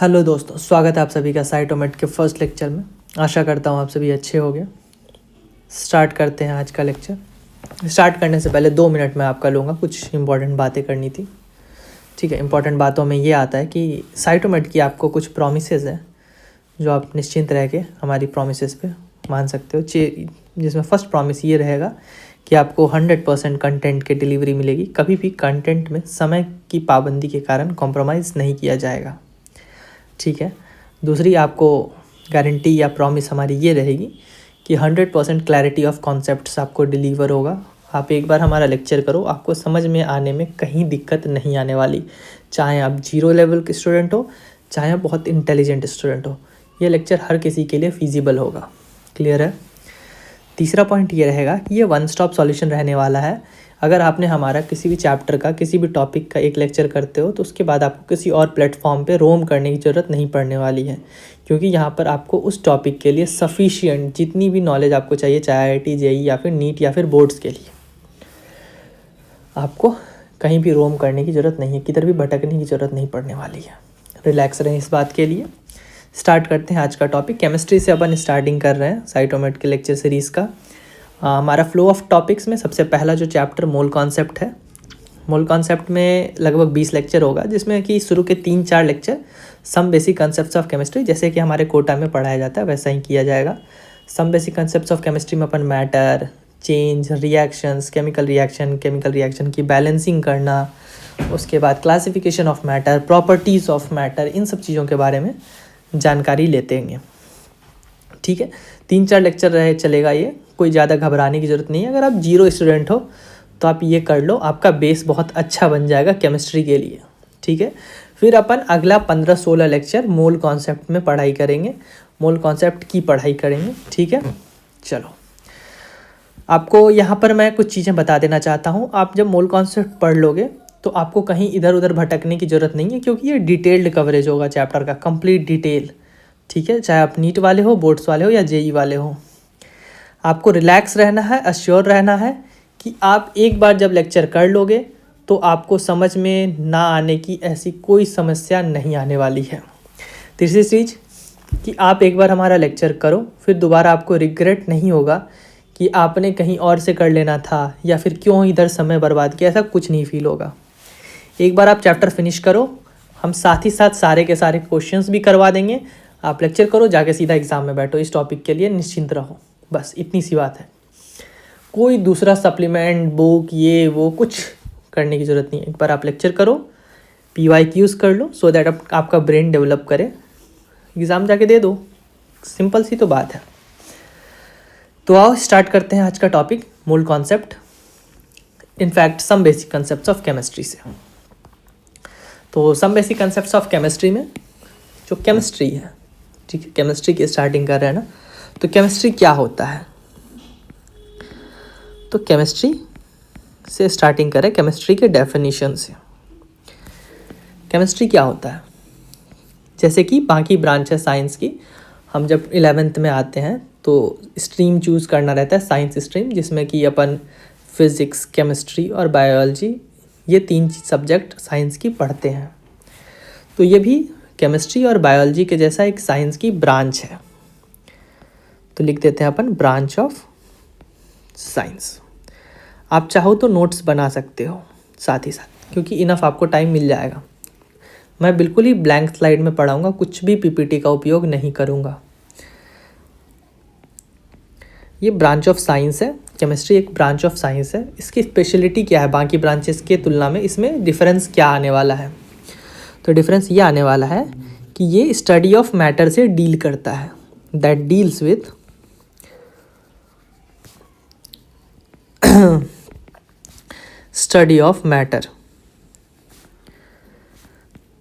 Hello दोस्तों, स्वागत है आप सभी का साइटोमेट के फर्स्ट लेक्चर में। आशा करता हूँ आप सभी अच्छे हो गए। स्टार्ट करते हैं आज का लेक्चर। स्टार्ट करने से पहले 2 मिनट में आपका लूँगा, कुछ इंपॉर्टेंट बातें करनी थी। ठीक है, इंपॉर्टेंट बातों में ये आता है कि साइटोमेट की आपको कुछ प्रोमिसेस हैं जो आप निश्चिंत रह के हमारी प्रोमिसेस पे मान सकते हो। जिसमें फर्स्ट प्रॉमिस ये रहेगा कि आपको 100% कंटेंट की डिलीवरी मिलेगी। कभी भी कंटेंट में समय की पाबंदी के कारण कॉम्प्रोमाइज़ नहीं किया जाएगा। ठीक है, दूसरी आपको गारंटी या प्रॉमिस हमारी ये रहेगी कि 100% क्लैरिटी ऑफ कॉन्सेप्ट्स आपको डिलीवर होगा। आप एक बार हमारा लेक्चर करो, आपको समझ में आने में कहीं दिक्कत नहीं आने वाली। चाहे आप 0 लेवल के स्टूडेंट हो, चाहे आप बहुत इंटेलिजेंट स्टूडेंट हो, ये लेक्चर हर किसी के लिए फिजिबल होगा। क्लियर है। तीसरा पॉइंट ये रहेगा कि ये 1 स्टॉप सॉल्यूशन रहने वाला है। अगर आपने हमारा किसी भी चैप्टर का, किसी भी टॉपिक का एक लेक्चर करते हो तो उसके बाद आपको किसी और प्लेटफॉर्म पे रोम करने की ज़रूरत नहीं पड़ने वाली है, क्योंकि यहाँ पर आपको उस टॉपिक के लिए सफिशिएंट जितनी भी नॉलेज आपको चाहिए, चाहे IIT JEE या फिर नीट या फिर बोर्ड्स के लिए, आपको कहीं भी रोम करने की ज़रूरत नहीं है, किधर भी भटकने की ज़रूरत नहीं पड़ने वाली है। रिलैक्स रहें इस बात के लिए। स्टार्ट करते हैं आज का टॉपिक। केमिस्ट्री से अपन स्टार्टिंग कर रहे हैं साइटोमेट के लेक्चर सीरीज़ का। हमारा फ्लो ऑफ टॉपिक्स में सबसे पहला जो चैप्टर मोल कॉन्सेप्ट है, मोल कॉन्सेप्ट में लगभग 20 लेक्चर होगा, जिसमें कि शुरू के 3-4 lecture some basic concepts of chemistry, जैसे कि हमारे कोटा में पढ़ाया जाता है वैसा ही किया जाएगा। Some basic concepts of chemistry में अपन matter, change, reactions, chemical reaction की बैलेंसिंग करना, उसके बाद classification of matter, properties of matter, इन सब चीज़ों के बारे में जानकारी लेते हैं। ठीक है, 3-4 लेक्चर रहे चलेगा, ये कोई ज़्यादा घबराने की ज़रूरत नहीं है। अगर आप 0 स्टूडेंट हो तो आप ये कर लो, आपका बेस बहुत अच्छा बन जाएगा केमिस्ट्री के लिए। ठीक है, फिर अपन अगला 15-16 लेक्चर मोल कॉन्सेप्ट में पढ़ाई करेंगे, मोल कॉन्सेप्ट की पढ़ाई करेंगे। ठीक है, चलो आपको यहाँ पर मैं कुछ चीज़ें बता देना चाहता हूँ। आप जब मोल कॉन्सेप्ट पढ़ लोगे तो आपको कहीं इधर उधर भटकने की ज़रूरत नहीं है, क्योंकि ये डिटेल्ड कवरेज होगा चैप्टर का, कंप्लीट डिटेल। ठीक है, चाहे आप नीट वाले हो, बोर्ड्स वाले हो या JEE वाले हो, आपको रिलैक्स रहना है, अश्योर रहना है कि आप एक बार जब लेक्चर कर लोगे तो आपको समझ में ना आने की ऐसी कोई समस्या नहीं आने वाली है। तीसरी चीज़ कि आप एक बार हमारा लेक्चर करो, फिर दोबारा आपको रिग्रेट नहीं होगा कि आपने कहीं और से कर लेना था या फिर क्यों इधर समय बर्बाद किया, ऐसा कुछ नहीं फील होगा। एक बार आप चैप्टर फिनिश करो, हम साथ ही साथ सारे के सारे क्वेश्चंस भी करवा देंगे। आप लेक्चर करो, जाके सीधा एग्ज़ाम में बैठो, इस टॉपिक के लिए निश्चिंत रहो। बस इतनी सी बात है, कोई दूसरा सप्लीमेंट बुक ये वो कुछ करने की ज़रूरत नहीं है। एक बार आप लेक्चर करो, PYQs कर लो, सो दैट आपका ब्रेन डेवलप करे, एग्ज़ाम जाके दे दो। सिंपल सी तो बात है। तो आओ स्टार्ट करते हैं आज का topic, mole concept, in fact some basic concepts of chemistry से। तो some basic concepts of chemistry में जो केमिस्ट्री है, ठीक है, केमिस्ट्री की स्टार्टिंग कर रहे हैं ना, तो केमिस्ट्री क्या होता है। तो केमिस्ट्री से स्टार्टिंग करें, केमिस्ट्री के डेफिनेशन से। केमिस्ट्री क्या होता है, जैसे कि बाकी ब्रांच है साइंस की, हम जब 11th में आते हैं तो स्ट्रीम चूज़ करना रहता है, साइंस स्ट्रीम, जिसमें कि अपन फिज़िक्स, केमिस्ट्री और बायोलॉजी, ये 3 सब्जेक्ट साइंस की पढ़ते हैं। तो ये भी केमिस्ट्री और बायोलॉजी के जैसा एक साइंस की ब्रांच है। तो लिख देते हैं अपन ब्रांच ऑफ साइंस। आप चाहो तो नोट्स बना सकते हो साथ ही साथ, क्योंकि इनफ आपको टाइम मिल जाएगा। मैं बिल्कुल ही ब्लैंक स्लाइड में पढ़ाऊँगा, कुछ भी PPT का उपयोग नहीं करूँगा। ये ब्रांच ऑफ साइंस है, केमिस्ट्री एक ब्रांच ऑफ साइंस है। इसकी स्पेशलिटी क्या है बाकी ब्रांचेस के तुलना में, इसमें डिफरेंस क्या आने वाला है। तो डिफरेंस ये आने वाला है कि ये स्टडी ऑफ मैटर से डील करता है, that deals with study of matter.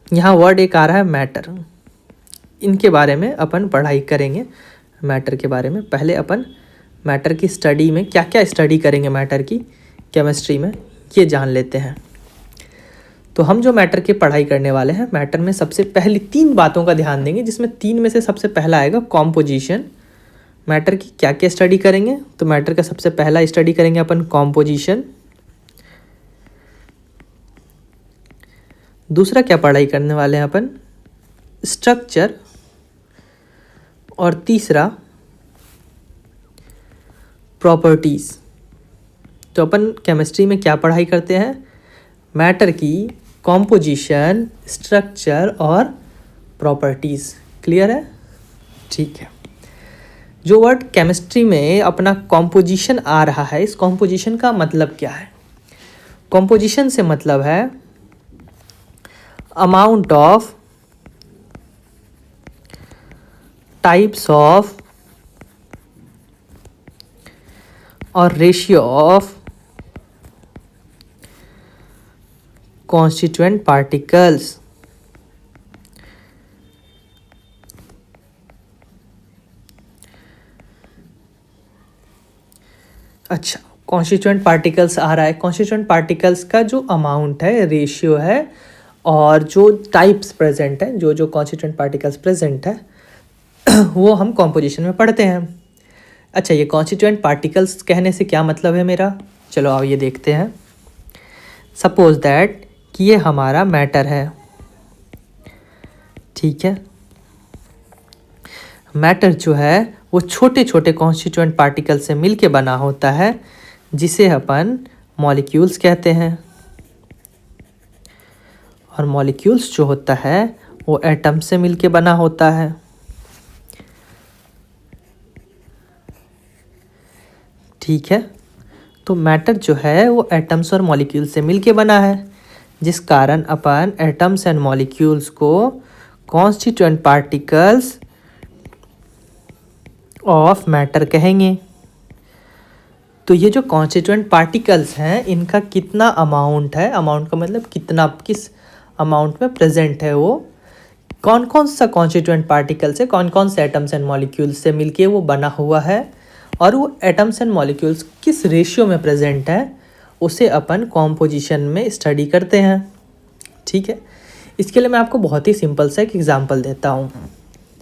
यहाँ वर्ड एक आ रहा है मैटर, इनके बारे में अपन पढ़ाई करेंगे। मैटर के बारे में पहले अपन मैटर की स्टडी में क्या क्या स्टडी करेंगे मैटर की केमिस्ट्री में, ये जान लेते हैं। तो हम जो मैटर की पढ़ाई करने वाले हैं, मैटर में सबसे पहली 3 बातों का ध्यान देंगे, जिसमें 3 में से सबसे पहला आएगा कॉम्पोजिशन। मैटर की क्या क्या स्टडी करेंगे, तो मैटर का सबसे पहला स्टडी करेंगे अपन कॉम्पोजिशन। दूसरा क्या पढ़ाई करने वाले हैं अपन, स्ट्रक्चर और तीसरा प्रॉपर्टीज़। तो अपन केमिस्ट्री में क्या पढ़ाई करते हैं? मैटर की कॉम्पोजिशन, स्ट्रक्चर और प्रॉपर्टीज़। क्लियर है? ठीक है। जो वर्ड केमिस्ट्री में अपना कॉम्पोजिशन आ रहा है, इस कॉम्पोजिशन का मतलब क्या है? कॉम्पोजिशन से मतलब है अमाउंट ऑफ टाइप्स ऑफ और रेशियो ऑफ कॉन्स्टिट्यूएंट पार्टिकल्स अच्छा, कॉन्स्टिट्यूएंट पार्टिकल्स आ रहा है। कॉन्स्टिट्यूएंट पार्टिकल्स का जो अमाउंट है, रेशियो है, और जो टाइप्स प्रेजेंट है, जो जो कॉन्स्टिट्यूएंट पार्टिकल्स प्रेजेंट है वो हम कॉम्पोजिशन में पढ़ते हैं। अच्छा, ये कॉन्स्टिट्यूएंट पार्टिकल्स कहने से क्या मतलब है मेरा? चलो आओ ये देखते हैं। सपोज दैट कि ये हमारा मैटर है, ठीक है। मैटर जो है वो छोटे छोटे कॉन्स्टिट्यूएंट पार्टिकल से मिलके बना होता है, जिसे अपन मॉलिक्यूल्स कहते हैं। और मॉलिक्यूल्स जो होता है वो एटम से मिलके बना होता है। ठीक है, तो मैटर जो है वो एटम्स और मॉलिक्यूल से मिलके बना है, जिस कारण अपन एटम्स एंड मॉलिक्यूल्स को कॉन्स्टिट्यूएंट पार्टिकल्स ऑफ मैटर कहेंगे। तो ये जो कॉन्स्टिट्यूएंट पार्टिकल्स हैं, इनका कितना अमाउंट है, अमाउंट का मतलब कितना, किस अमाउंट में प्रेजेंट है, वो कौन कौन सा कॉन्स्टिट्यूएंट पार्टिकल्स है, कौन कौन से एटम्स एंड मॉलिक्यूल्स से मिलके वो बना हुआ है, और वो एटम्स एंड मॉलिक्यूल्स किस रेशियो में प्रेजेंट है, उसे अपन कॉम्पोजिशन में स्टडी करते हैं। ठीक है, इसके लिए मैं आपको बहुत ही सिंपल सा एक एग्जांपल देता हूँ।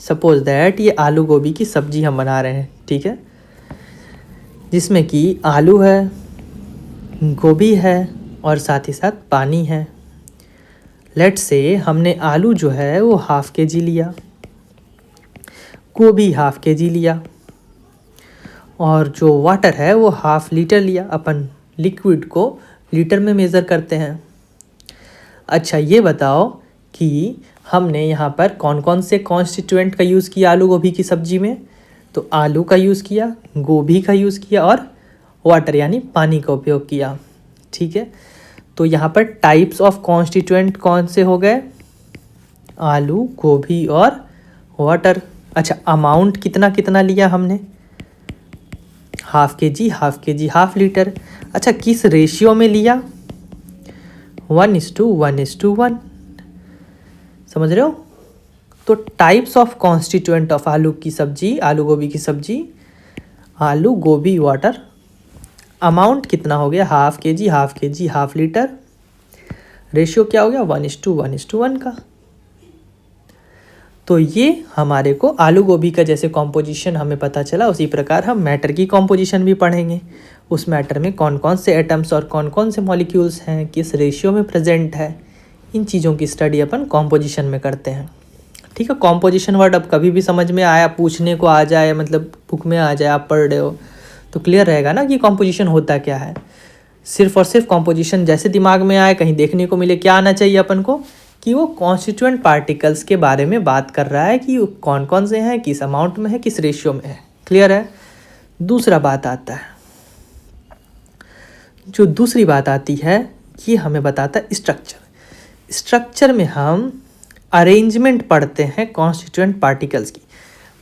सपोज दैट ये आलू गोभी की सब्जी हम बना रहे हैं, ठीक है, जिसमें कि आलू है, गोभी है और साथ ही साथ पानी है। लेट्स से हमने आलू जो है वो ½ kg लिया, गोभी ½ kg लिया, और जो वाटर है वो ½ लीटर लिया। अपन लिक्विड को लीटर में मेज़र करते हैं। अच्छा, ये बताओ कि हमने यहाँ पर कौन कौन से कॉन्स्टिट्यूएंट का यूज़ किया आलू गोभी की सब्जी में? तो आलू का यूज़ किया, गोभी का यूज़ किया और वाटर यानी पानी का उपयोग किया। ठीक है, तो यहाँ पर टाइप्स ऑफ कॉन्स्टिट्यूएंट कौन से हो गए? आलू, गोभी और वाटर। अच्छा, अमाउंट कितना कितना लिया हमने? ½ kg, ½ kg, ½ लीटर। अच्छा, किस रेशियो में लिया? 1:1:1। समझ रहे हो? तो टाइप्स ऑफ कॉन्स्टिट्यूएंट ऑफ आलू की सब्जी, आलू गोभी की सब्जी, आलू, गोभी, वाटर। अमाउंट कितना हो गया? ½ kg, ½ kg, ½ लीटर। रेशियो क्या हो गया? 1:1:1 का। तो ये हमारे को आलू गोभी का जैसे कॉम्पोजिशन हमें पता चला, उसी प्रकार हम मैटर की कॉम्पोजिशन भी पढ़ेंगे। उस मैटर में कौन कौन से एटम्स और कौन कौन से मॉलिक्यूल्स हैं, किस रेशियो में प्रेजेंट है, इन चीज़ों की स्टडी अपन कॉम्पोजिशन में करते हैं। ठीक है, कॉम्पोजिशन वर्ड अब कभी भी समझ में आया, पूछने को आ जाए, मतलब बुक में आ जाए, आप पढ़ रहे हो तो क्लियर रहेगा ना कि कॉम्पोजिशन होता क्या है। सिर्फ और सिर्फ कॉम्पोजिशन जैसे दिमाग में आए, कहीं देखने को मिले, क्या आना चाहिए अपन को कि वो कॉन्स्टिट्यूएंट पार्टिकल्स के बारे में बात कर रहा है कि कौन कौन से हैं, किस अमाउंट में है, किस रेशियो में है। क्लियर है? दूसरा बात आता है, जो दूसरी बात आती है ये हमें बताता है स्ट्रक्चर। स्ट्रक्चर में हम अरेंजमेंट पढ़ते हैं कॉन्स्टिट्यूएंट पार्टिकल्स की।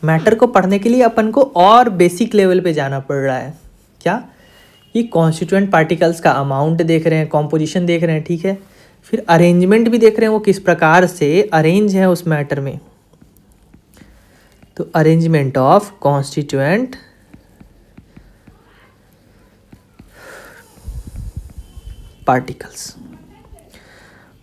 मैटर को पढ़ने के लिए अपन को और बेसिक लेवल पे जाना पड़ रहा है। क्या? ये कॉन्स्टिट्यूएंट पार्टिकल्स का अमाउंट देख रहे हैं, कॉम्पोजिशन देख रहे हैं, ठीक है, फिर अरेंजमेंट भी देख रहे हैं, वो किस प्रकार से अरेंज है उस मैटर में। तो अरेंजमेंट ऑफ कॉन्स्टिट्यूएंट पार्टिकल्स,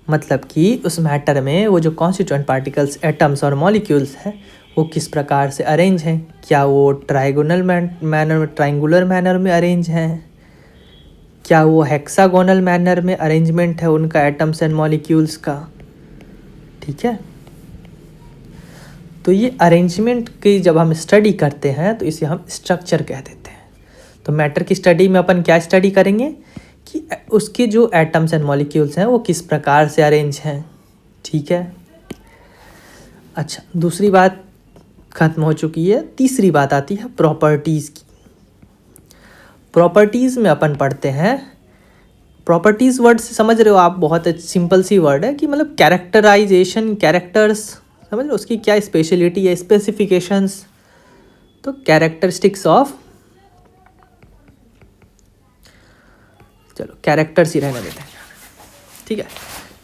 मतलब कि उस मैटर में वो जो कॉन्स्टिट्यूएंट पार्टिकल्स, एटम्स और मॉलिक्यूल्स हैं, वो किस प्रकार से अरेंज हैं। क्या वो ट्राइगोनल मैनर में, ट्राइंगुलर मैनर में अरेंज हैं? क्या वो हेक्सागोनल मैनर में अरेंजमेंट है उनका एटम्स एंड मॉलिक्यूल्स का? ठीक है, तो ये अरेंजमेंट की जब हम स्टडी करते हैं तो इसे हम स्ट्रक्चर कह देते हैं। तो मैटर की स्टडी में अपन क्या स्टडी करेंगे कि उसके जो एटम्स एंड मॉलिक्यूल्स हैं वो किस प्रकार से अरेंज हैं। ठीक है, अच्छा, दूसरी बात खत्म हो चुकी है। तीसरी बात आती है प्रॉपर्टीज़ की। प्रॉपर्टीज़ में अपन पढ़ते हैं, प्रॉपर्टीज़ वर्ड से समझ रहे हो आप, बहुत सिंपल सी वर्ड है कि मतलब कैरेक्टराइजेशन, कैरेक्टर्स, समझ रहे हो उसकी क्या स्पेशलिटी है, स्पेसिफिकेशंस। तो कैरेक्टरिस्टिक्स ऑफ, चलो कैरेक्टर्स ही रहने देते हैं, ठीक है,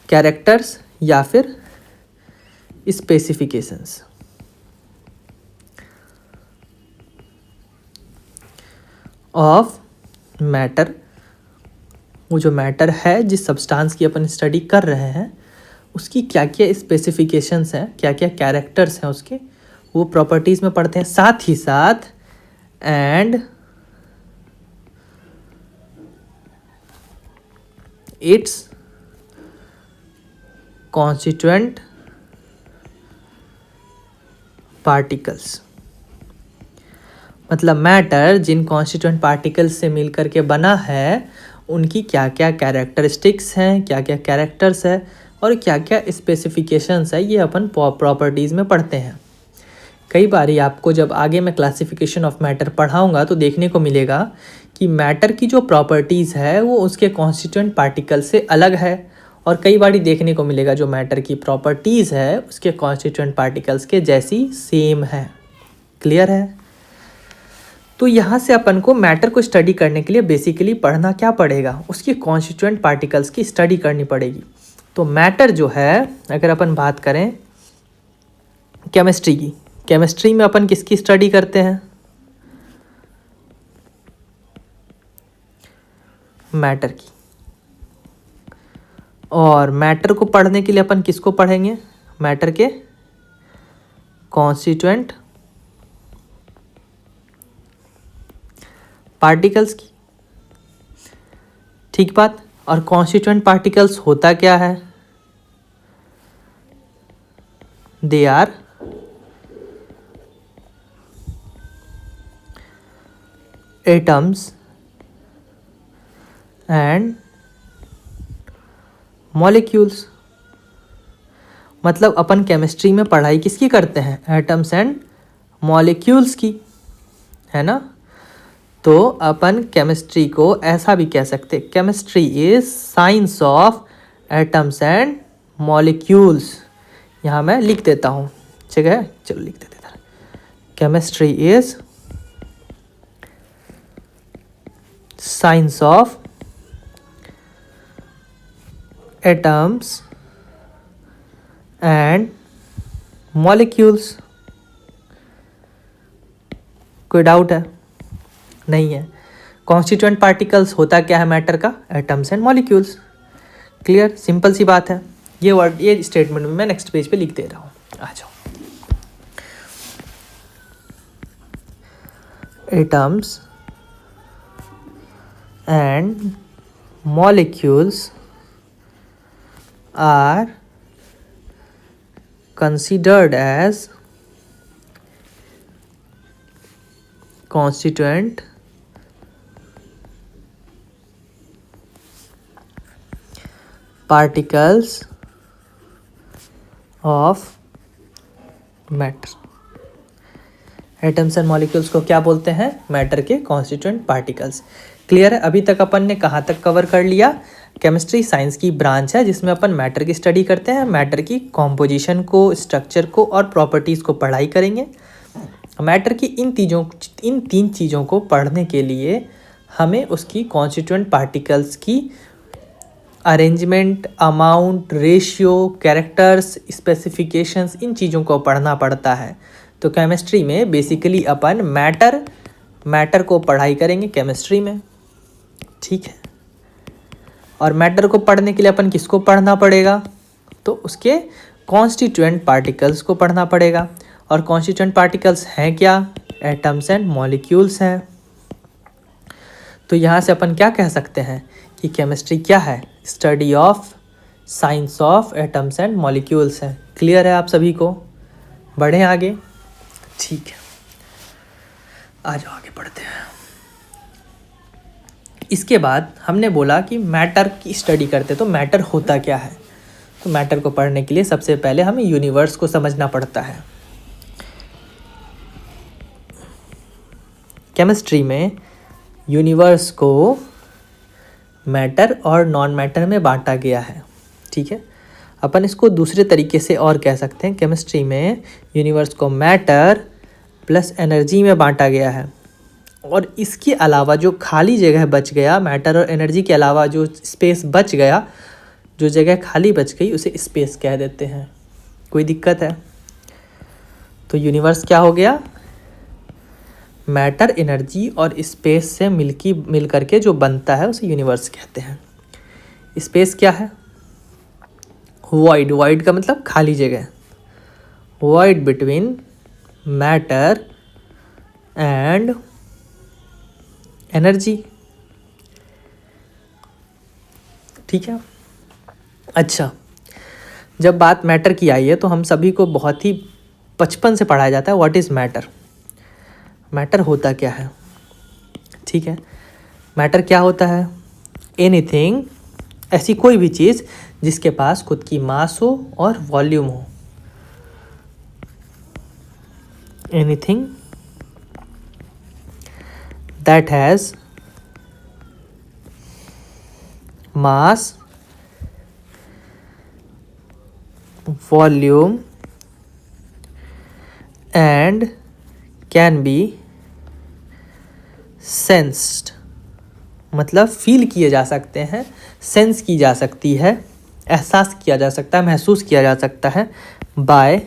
कैरेक्टर्स या फिर स्पेसिफिकेशंस ऑफ मैटर। वो जो मैटर है, जिस सब्सटेंस की अपन स्टडी कर रहे हैं, उसकी क्या क्या स्पेसिफिकेशंस हैं, क्या क्या कैरेक्टर्स हैं उसके, वो प्रॉपर्टीज़ में पढ़ते हैं। साथ ही साथ एंड इट्स कॉन्स्टिट्यूएंट पार्टिकल्स, मतलब मैटर जिन कॉन्स्टिट्यूएंट पार्टिकल्स से मिलकर के बना है उनकी क्या क्या कैरेक्टरिस्टिक्स हैं, क्या क्या कैरेक्टर्स है और क्या क्या स्पेसिफिकेशंस है, ये अपन प्रॉपर्टीज़ में पढ़ते हैं। कई बार आपको जब आगे मैं क्लासिफिकेशन ऑफ मैटर पढ़ाऊंगा तो देखने को मिलेगा कि मैटर की जो प्रॉपर्टीज़ है वो उसके कॉन्स्टिट्यूएंट पार्टिकल से अलग है, और कई बार देखने को मिलेगा जो मैटर की प्रॉपर्टीज़ है उसके कॉन्स्टिट्यूएंट पार्टिकल्स के जैसी सेम है। क्लियर है? तो यहाँ से अपन को मैटर को स्टडी करने के लिए बेसिकली पढ़ना क्या पड़ेगा, उसके कॉन्स्टिट्यूएंट पार्टिकल्स की स्टडी करनी पड़ेगी। तो मैटर जो है, अगर अपन बात करें केमिस्ट्री की, केमिस्ट्री में अपन किसकी स्टडी करते हैं, मैटर की। और मैटर को पढ़ने के लिए अपन किसको पढ़ेंगे, मैटर के कॉन्स्टिट्यूएंट पार्टिकल्स की। ठीक बात। और कॉन्स्टिट्यूएंट पार्टिकल्स होता क्या है, they are atoms and molecules. मतलब अपन केमिस्ट्री में पढ़ाई किसकी करते हैं, एटम्स एंड मॉलिक्यूल्स की, है ना। तो अपन केमिस्ट्री को ऐसा भी कह सकते, chemistry is science of atoms and molecules. यहाँ मैं लिख देता हूँ, ठीक है, चलो लिख देते हैं। Chemistry is science of atoms and molecules. कोई डाउट है? नहीं है। कॉन्स्टिट्यूएंट पार्टिकल्स होता क्या है मैटर का, atoms and molecules. Clear, simple सी बात है। ये वर्ड, ये स्टेटमेंट में मैं नेक्स्ट पेज पे लिख दे रहा हूँ, आ जाओ। Atoms and molecules are considered as constituent particles of matter। Atoms and molecules को क्या बोलते हैं, मैटर के कॉन्स्टिट्यूएंट पार्टिकल्स। क्लियर है? अभी तक अपन ने कहाँ तक कवर कर लिया, केमिस्ट्री साइंस की ब्रांच है जिसमें अपन मैटर की स्टडी करते हैं, मैटर की कॉम्पोजिशन को, स्ट्रक्चर को और प्रॉपर्टीज़ को पढ़ाई करेंगे। मैटर की इन तीन चीज़ों को पढ़ने के लिए हमें उसकी कॉन्स्टिट्यूएंट पार्टिकल्स की arrangement, amount, ratio, characters, specifications, इन चीज़ों को पढ़ना पड़ता है। तो केमिस्ट्री में बेसिकली अपन मैटर को पढ़ाई करेंगे केमिस्ट्री में, ठीक है। और मैटर को पढ़ने के लिए अपन किसको पढ़ना पड़ेगा, तो उसके कॉन्स्टिट्यूएंट पार्टिकल्स को पढ़ना पड़ेगा। और कॉन्स्टिट्यूएंट पार्टिकल्स हैं क्या, एटम्स एंड मॉलिक्यूल्स हैं। तो यहाँ से अपन क्या कह सकते हैं कि केमिस्ट्री क्या है, study of science of atoms and molecules है। क्लियर है आप सभी को? बढ़ें आगे, ठीक है, आ जाओ आगे बढ़ते हैं। इसके बाद हमने बोला कि मैटर की स्टडी करते, तो मैटर होता क्या है। तो मैटर को पढ़ने के लिए सबसे पहले हमें यूनिवर्स को समझना पड़ता है। केमिस्ट्री में यूनिवर्स को मैटर और नॉन मैटर में बांटा गया है, ठीक है। अपन इसको दूसरे तरीके से और कह सकते हैं, केमिस्ट्री में यूनिवर्स को मैटर प्लस एनर्जी में बांटा गया है, और इसके अलावा जो खाली जगह बच गया, मैटर और एनर्जी के अलावा जो स्पेस बच गया, जो जगह खाली बच गई, उसे स्पेस कह देते हैं। कोई दिक्कत है? तो यूनिवर्स क्या हो गया? मैटर, एनर्जी और स्पेस से मिल करके जो बनता है उसे यूनिवर्स कहते हैं। स्पेस क्या है? वॉइड, वॉइड का मतलब खाली जगह, void between matter and energy, ठीक है। अच्छा, जब बात मैटर की आई है तो हम सभी को बहुत ही बचपन से पढ़ाया जाता है व्हाट इज़ मैटर। मैटर होता क्या है, ठीक है। मैटर क्या होता है? एनीथिंग, ऐसी कोई भी चीज़ जिसके पास खुद की मास हो और वॉल्यूम हो। Anything that has mass, volume and can be sensed, मतलब फील किए जा सकते हैं, सेंस की जा सकती है, एहसास किया जा सकता है, महसूस किया जा सकता है by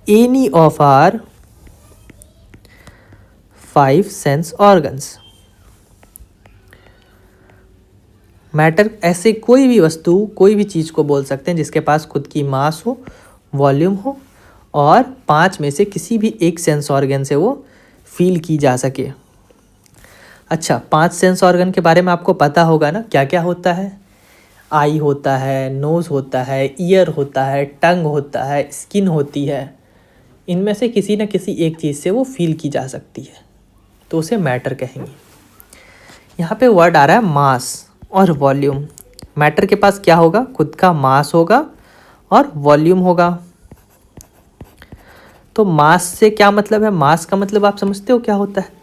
any of our 5 sense organs. Matter ऐसे कोई भी वस्तु, कोई भी चीज़ को बोल सकते हैं जिसके पास खुद की मास हो, वॉल्यूम हो और 5 में से किसी भी एक सेंस ऑर्गन से वो फील की जा सके। अच्छा, 5 सेंस ऑर्गन के बारे में आपको पता होगा ना, क्या क्या होता है? आई होता है, नोज़ होता है, ईयर होता है, टंग होता है, स्किन होती है। इनमें से किसी न किसी एक चीज़ से वो फील की जा सकती है, तो उसे मैटर कहेंगे। यहाँ पे वर्ड आ रहा है मास और वॉल्यूम। मैटर के पास क्या होगा? खुद का मास होगा और वॉल्यूम होगा। तो मास से क्या मतलब है? मास का मतलब आप समझते हो क्या होता है?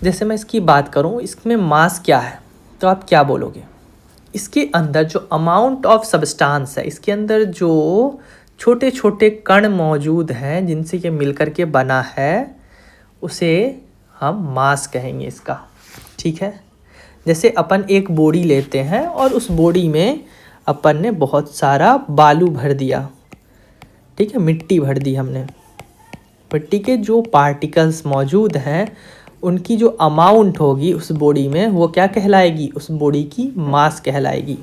जैसे मैं इसकी बात करूं, इसमें मास क्या है तो आप क्या बोलोगे? इसके अंदर जो अमाउंट ऑफ सब्सटेंस है, इसके अंदर जो छोटे छोटे कण मौजूद हैं जिनसे ये मिलकर के बना है, उसे हम मास कहेंगे इसका, ठीक है। जैसे अपन एक बोरी लेते हैं और उस बोरी में अपन ने बहुत सारा बालू भर दिया, ठीक है, मिट्टी भर दी हमने। मिट्टी के जो पार्टिकल्स मौजूद हैं उनकी जो अमाउंट होगी उस बोरी में, वो क्या कहलाएगी? उस बोरी की मास कहलाएगी,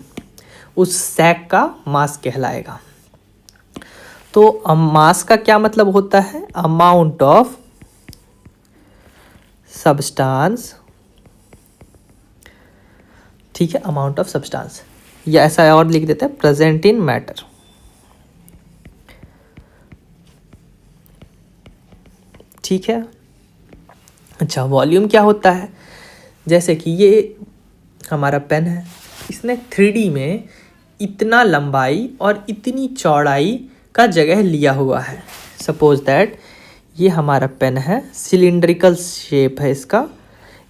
उस सैक का मास कहलाएगा। तो मास का क्या मतलब होता है? अमाउंट ऑफ सब्सटेंस, ठीक है, अमाउंट ऑफ सब्सटेंस, या ऐसा और लिख देते हैं प्रेजेंट इन मैटर, ठीक है। अच्छा, वॉल्यूम क्या होता है? जैसे कि ये हमारा पेन है, इसने 3D में इतना लंबाई और इतनी चौड़ाई का जगह लिया हुआ है। सपोज दैट ये हमारा पेन है, सिलिंड्रिकल शेप है इसका,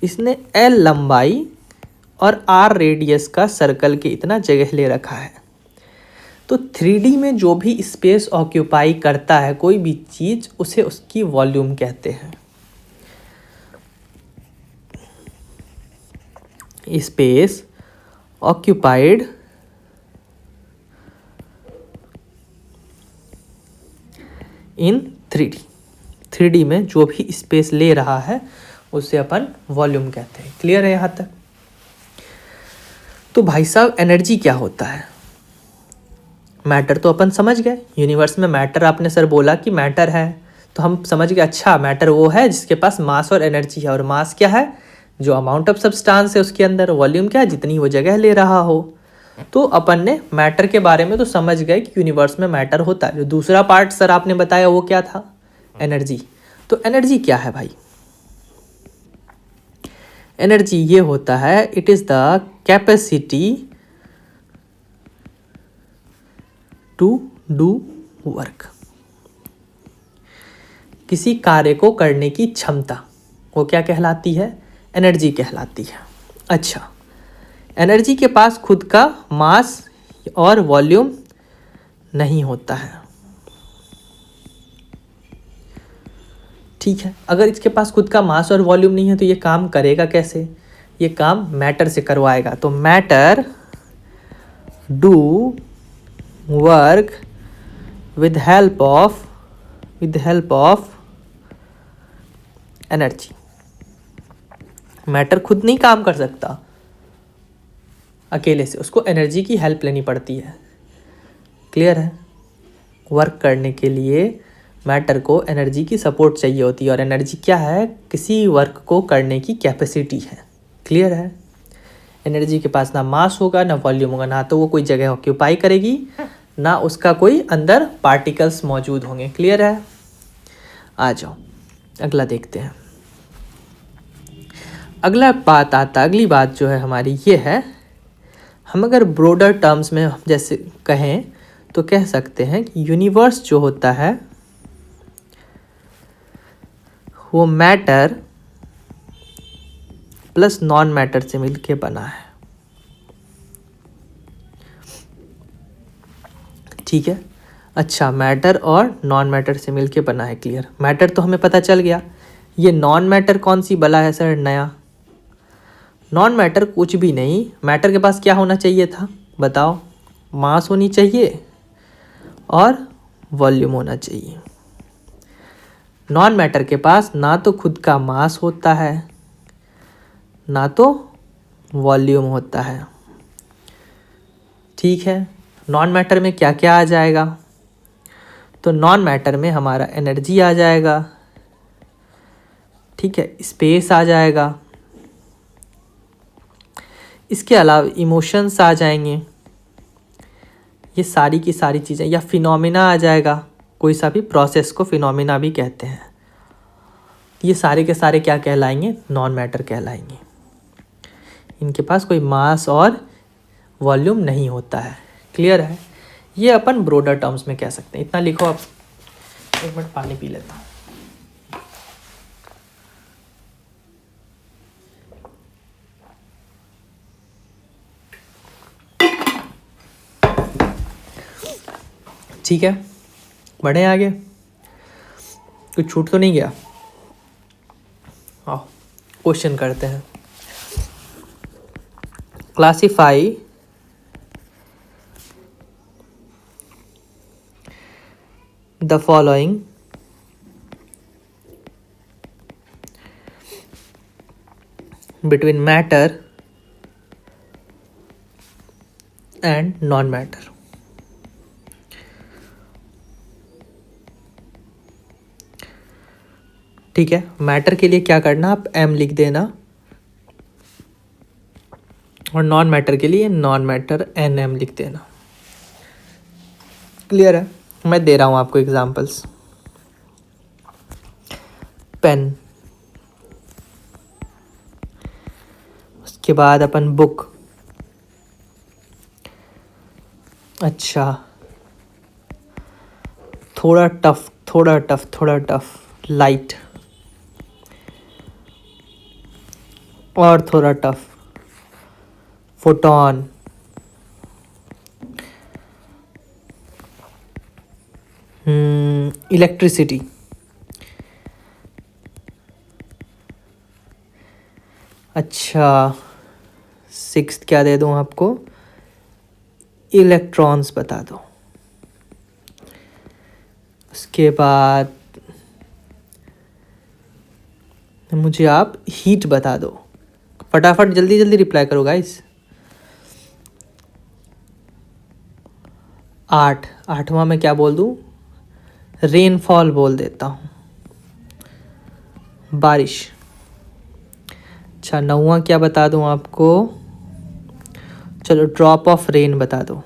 इसने L लंबाई और R रेडियस का सर्कल के इतना जगह ले रखा है। तो 3D में जो भी स्पेस ऑक्यूपाई करता है कोई भी चीज़, उसे उसकी वॉल्यूम कहते हैं। स्पेस ऑक्यूपाइड इन 3D में जो भी स्पेस ले रहा है उसे अपन वॉल्यूम कहते हैं। क्लियर है यहाँ तक? तो भाई साहब, एनर्जी क्या होता है? मैटर तो अपन समझ गए, यूनिवर्स में मैटर आपने सर बोला कि मैटर है, तो हम समझ गए अच्छा मैटर वो है जिसके पास मास और एनर्जी है। और मास क्या है? जो अमाउंट ऑफ सब्सटेंस है उसके अंदर। वॉल्यूम क्या है? जितनी वो जगह ले रहा हो। तो अपन ने मैटर के बारे में तो समझ गए कि यूनिवर्स में मैटर होता है। जो दूसरा पार्ट सर आपने बताया वो क्या था? एनर्जी। तो एनर्जी क्या है भाई? एनर्जी ये होता है, it is the capacity to do work. किसी कार्य को करने की क्षमता, वो क्या कहलाती है? एनर्जी कहलाती है। अच्छा, एनर्जी के पास खुद का मास और वॉल्यूम नहीं होता है, ठीक है। अगर इसके पास खुद का मास और वॉल्यूम नहीं है तो ये काम करेगा कैसे? ये काम मैटर से करवाएगा। तो matter do work with help of energy. Matter खुद नहीं काम कर सकता अकेले से, उसको एनर्जी की हेल्प लेनी पड़ती है। क्लियर है? वर्क करने के लिए मैटर को एनर्जी की सपोर्ट चाहिए होती है, और एनर्जी क्या है? किसी वर्क को करने की कैपेसिटी है। क्लियर है? एनर्जी के पास ना मास होगा ना वॉल्यूम होगा, ना तो वो कोई जगह ऑक्यूपाई करेगी, ना उसका कोई अंदर पार्टिकल्स मौजूद होंगे। क्लियर है? आ जाओ अगला देखते हैं। अगली बात जो है हमारी ये है, हम अगर ब्रॉडर टर्म्स में जैसे कहें तो कह सकते हैं कि यूनिवर्स जो होता है वो मैटर प्लस नॉन मैटर से मिलके बना है, ठीक है। अच्छा, मैटर और नॉन मैटर से मिलके बना है। क्लियर? मैटर तो हमें पता चल गया। ये नॉन मैटर कौन सी बला है सर नया? नॉन मैटर कुछ भी नहीं। मैटर के पास क्या होना चाहिए था बताओ? मास होनी चाहिए और वॉल्यूम होना चाहिए। नॉन मैटर के पास ना तो खुद का मास होता है ना तो वॉल्यूम होता है, ठीक है। नॉन मैटर में क्या क्या आ जाएगा? तो नॉन मैटर में हमारा एनर्जी आ जाएगा, ठीक है, स्पेस आ जाएगा, इसके अलावा इमोशंस आ जाएंगे, ये सारी की सारी चीज़ें, या फिनोमिना आ जाएगा। कोई सा भी प्रोसेस को फिनोमिना भी कहते हैं। ये सारे के सारे क्या कहलाएंगे? नॉन मैटर कहलाएंगे। इनके पास कोई मास और वॉल्यूम नहीं होता है। क्लियर है? ये अपन ब्रॉडर टर्म्स में कह सकते हैं। इतना लिखो आप। एक मिनट पानी पी लेता हूँ। ठीक है, बढ़े आगे। कुछ छूट तो नहीं गया? आओ क्वेश्चन करते हैं। Classify the following between matter and non matter. ठीक है, मैटर के लिए क्या करना, आप m लिख देना, और नॉन मैटर के लिए नॉन मैटर nm लिख देना। क्लियर है? मैं दे रहा हूं आपको एग्जांपल्स। पेन, उसके बाद अपन बुक, अच्छा थोड़ा टफ, लाइट, और थोड़ा टफ, फोटॉन, इलेक्ट्रिसिटी, अच्छा सिक्स्थ क्या दे दूं आपको? इलेक्ट्रॉन्स बता दो। उसके बाद मुझे आप हीट बता दो। फटाफट जल्दी जल्दी रिप्लाई करो गाइस। 8वां मैं क्या बोल दूं? रेनफॉल बोल देता हूँ, बारिश। अच्छा 9वां क्या बता दूं आपको? चलो ड्रॉप ऑफ रेन बता दो।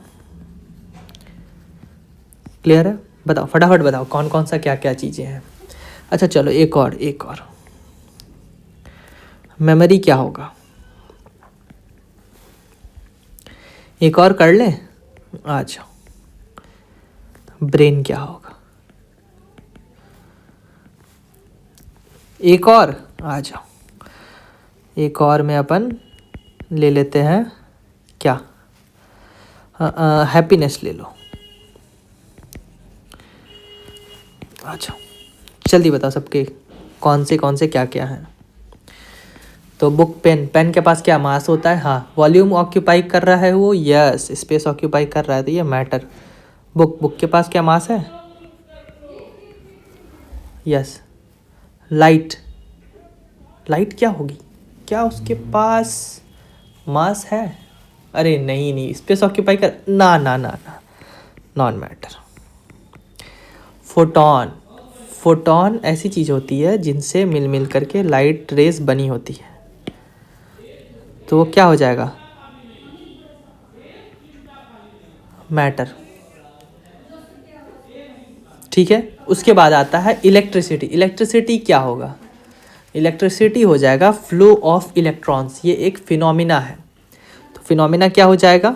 क्लियर है? बताओ फटाफट बताओ कौन कौन सा क्या क्या चीज़ें हैं। अच्छा चलो एक और मेमोरी क्या होगा? एक और कर लें? आ जाओ। ब्रेन क्या होगा? एक और आ जाओ। एक और में अपन ले लेते हैं क्या? हैप्पीनेस ले लो। आ जाओ जल्दी बताओ सबके कौन से क्या क्या हैं। तो बुक पेन के पास क्या मास होता है? हाँ। वॉल्यूम ऑक्यूपाई कर रहा है वो? यस। स्पेस ऑक्यूपाई कर रहा है तो ये मैटर। बुक के पास क्या मास है? यस। लाइट क्या होगी? क्या उसके पास मास है? अरे नहीं स्पेस ऑक्यूपाई कर ना नॉन मैटर। फोटोन ऐसी चीज़ होती है जिनसे मिल करके लाइट रेज बनी होती है, तो वो क्या हो जाएगा? मैटर। ठीक है। उसके बाद आता है इलेक्ट्रिसिटी क्या होगा? इलेक्ट्रिसिटी हो जाएगा फ्लो ऑफ इलेक्ट्रॉन्स। ये एक फिनोमिना है, तो फिनोमिना क्या हो जाएगा?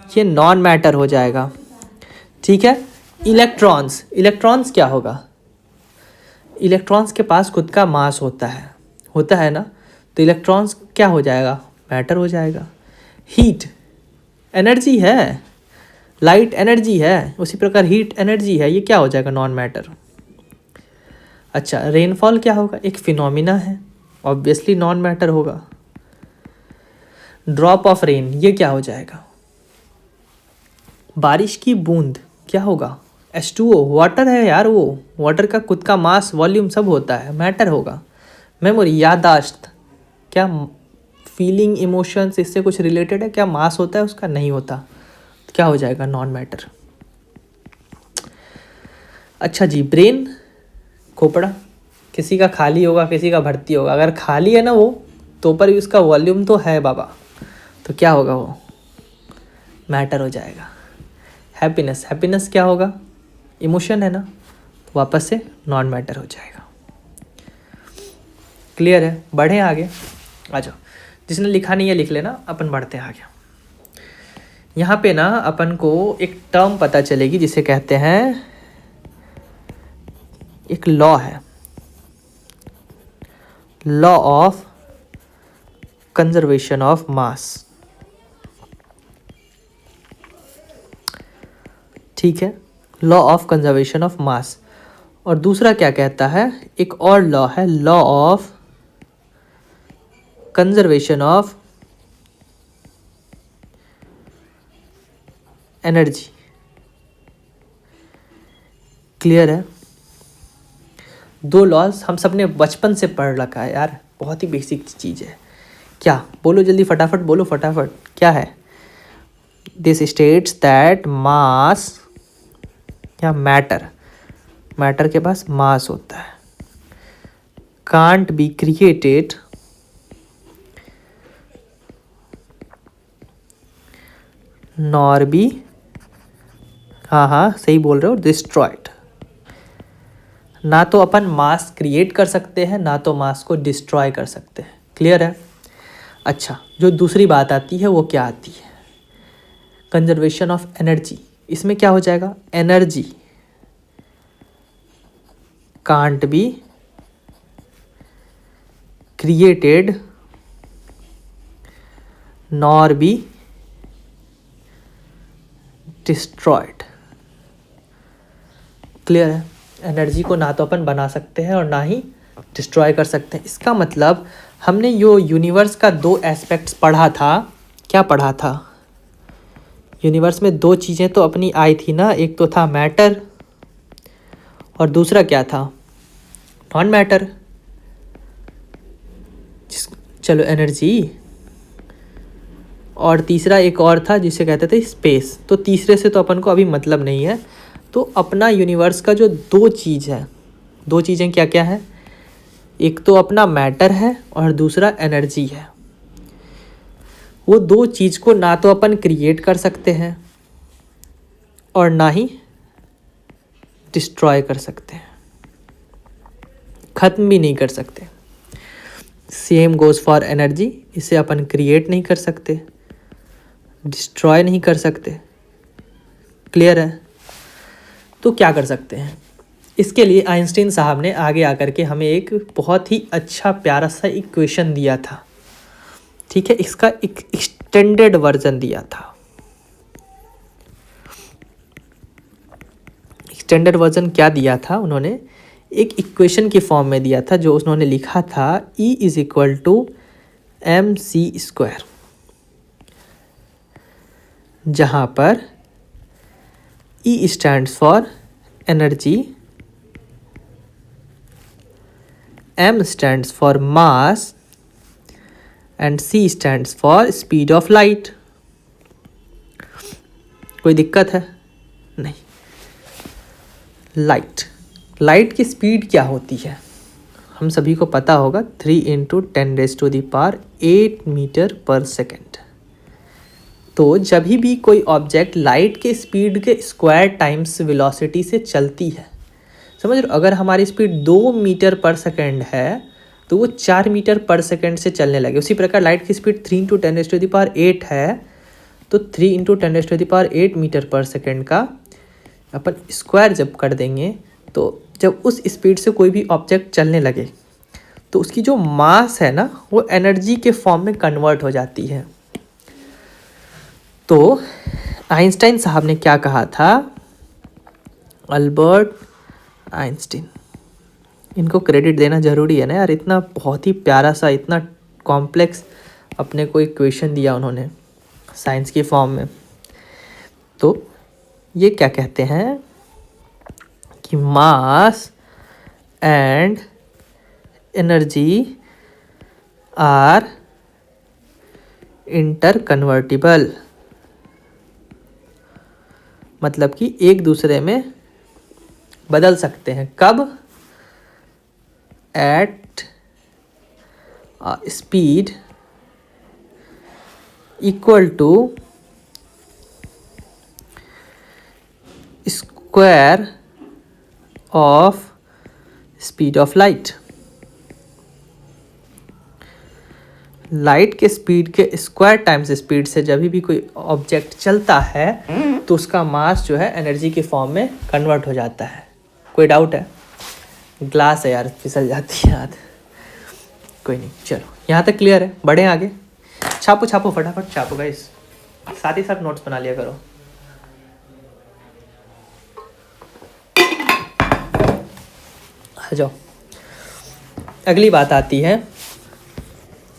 ये नॉन मैटर हो जाएगा। ठीक है। इलेक्ट्रॉन्स क्या होगा? इलेक्ट्रॉन्स के पास खुद का मास होता है ना, तो इलेक्ट्रॉन्स क्या हो जाएगा? मैटर हो जाएगा। हीट एनर्जी है, लाइट एनर्जी है, उसी प्रकार हीट एनर्जी है, ये क्या हो जाएगा? Non matter. अच्छा रेनफॉल क्या होगा? एक फिनोमिना है, ऑब्वियसली नॉन मैटर होगा। ड्रॉप ऑफ रेन ये क्या हो जाएगा? बारिश की बूंद क्या होगा? H2O वाटर है यार, वो वाटर का खुद का मास वॉल्यूम सब होता है, मैटर होगा। मेमोरी याददाश्त क्या? फीलिंग इमोशंस इससे कुछ रिलेटेड है क्या? मास होता है उसका? नहीं होता, तो क्या हो जाएगा? Non matter. अच्छा जी ब्रेन खोपड़ा, किसी का खाली होगा किसी का भर्ती होगा। अगर खाली है ना वो, तो पर उसका वॉल्यूम तो है बाबा, तो क्या होगा? वो मैटर हो जाएगा। हैप्पीनेस क्या होगा? इमोशन है ना, तो वापस से नॉन मैटर हो जाएगा। क्लियर है? बढ़े आगे आ जाओ। जिसने लिखा नहीं है लिख लेना, अपन बढ़ते हैं आगे। यहाँ पे ना अपन को एक टर्म पता चलेगी जिसे कहते हैं, एक लॉ है, law of conservation of mass. ठीक है, law of conservation of mass. और दूसरा क्या कहता है? एक और लॉ है, law of conservation of energy. Clear है? दो लॉज हम सब ने बचपन से पढ़ रखा है यार, बहुत ही बेसिक चीज़ है। क्या? बोलो जल्दी फटाफट बोलो फटाफट, क्या है? दिस स्टेट्स दैट मास या मैटर के पास मास होता है, can't be created nor be, हाँ सही बोल रहे हो, डिस्ट्रॉयड। ना तो अपन मास क्रिएट कर सकते हैं, ना तो मास को डिस्ट्रॉय कर सकते हैं। क्लियर है? अच्छा जो दूसरी बात आती है वो क्या आती है? Conservation of energy. इसमें क्या हो जाएगा? Energy can't be created nor be destroyed. Clear है? एनर्जी को ना तो अपन बना सकते हैं और ना ही डिस्ट्रॉय कर सकते हैं। इसका मतलब हमने यो यूनिवर्स का दो एस्पेक्ट्स पढ़ा था। क्या पढ़ा था? यूनिवर्स में दो चीज़ें तो अपनी आई थी ना, एक तो था मैटर और दूसरा क्या था? Non matter. चलो एनर्जी, और तीसरा एक और था जिसे कहते थे स्पेस। तो तीसरे से तो अपन को अभी मतलब नहीं है। तो अपना यूनिवर्स का जो दो चीज़ें क्या क्या है? एक तो अपना मैटर है और दूसरा एनर्जी है। वो दो चीज़ को ना तो अपन क्रिएट कर सकते हैं और ना ही डिस्ट्रॉय कर सकते हैं, ख़त्म भी नहीं कर सकते। सेम गोज़ फॉर एनर्जी, इसे अपन क्रिएट नहीं कर सकते, डिस्ट्रॉय नहीं कर सकते। क्लियर है? तो क्या कर सकते हैं? इसके लिए आइंस्टीन साहब ने आगे आकर के हमें एक बहुत ही अच्छा प्यारा सा इक्वेशन दिया था। ठीक है, इसका एक एक्सटेंडेड वर्जन दिया था। एक्सटेंडेड वर्जन क्या दिया था उन्होंने? एक इक्वेशन की फॉर्म में दिया था, जो उन्होंने लिखा था E is equal to mc², जहाँ पर E stands for energy, M stands for mass and C stands for speed of light. कोई दिक्कत है? नहीं। लाइट की स्पीड क्या होती है हम सभी को पता होगा, 3 × 10⁸ मीटर पर सेकेंड। तो जब भी कोई ऑब्जेक्ट लाइट के स्पीड के स्क्वायर टाइम्स वेलोसिटी से चलती है, समझ रहे हो, अगर हमारी स्पीड 2 मीटर पर सेकेंड है तो वो 4 मीटर पर सेकेंड से चलने लगे। उसी प्रकार लाइट की स्पीड 3 × 10⁸ है, तो 3 × 10⁸ मीटर पर सेकेंड का अपन स्क्वायर जब कर देंगे, तो जब उस स्पीड से कोई भी ऑब्जेक्ट चलने लगे तो उसकी जो मास है ना, वो एनर्जी के फॉर्म में कन्वर्ट हो जाती है। तो आइंस्टाइन साहब ने क्या कहा था? अल्बर्ट आइंस्टीन, इनको क्रेडिट देना ज़रूरी है ना यार, इतना बहुत ही प्यारा सा, इतना कॉम्प्लेक्स अपने को इक्वेशन दिया उन्होंने साइंस की फॉर्म में। तो ये क्या कहते हैं कि mass and energy are interconvertible, मतलब कि एक दूसरे में बदल सकते हैं। कब? At speed equal to square of speed of light. Light के स्पीड के स्क्वायर टाइम्स स्पीड से जब भी कोई ऑब्जेक्ट चलता है तो उसका मास जो है एनर्जी के फॉर्म में कन्वर्ट हो जाता है। कोई डाउट है? ग्लास है यार, फिसल जाती है हाथ। कोई नहीं, चलो यहाँ तक क्लियर है। बढ़े आगे। छापो फटाफट छापो गाइस, साथ ही साथ नोट्स बना लिया करो। आ जाओ, अगली बात आती है,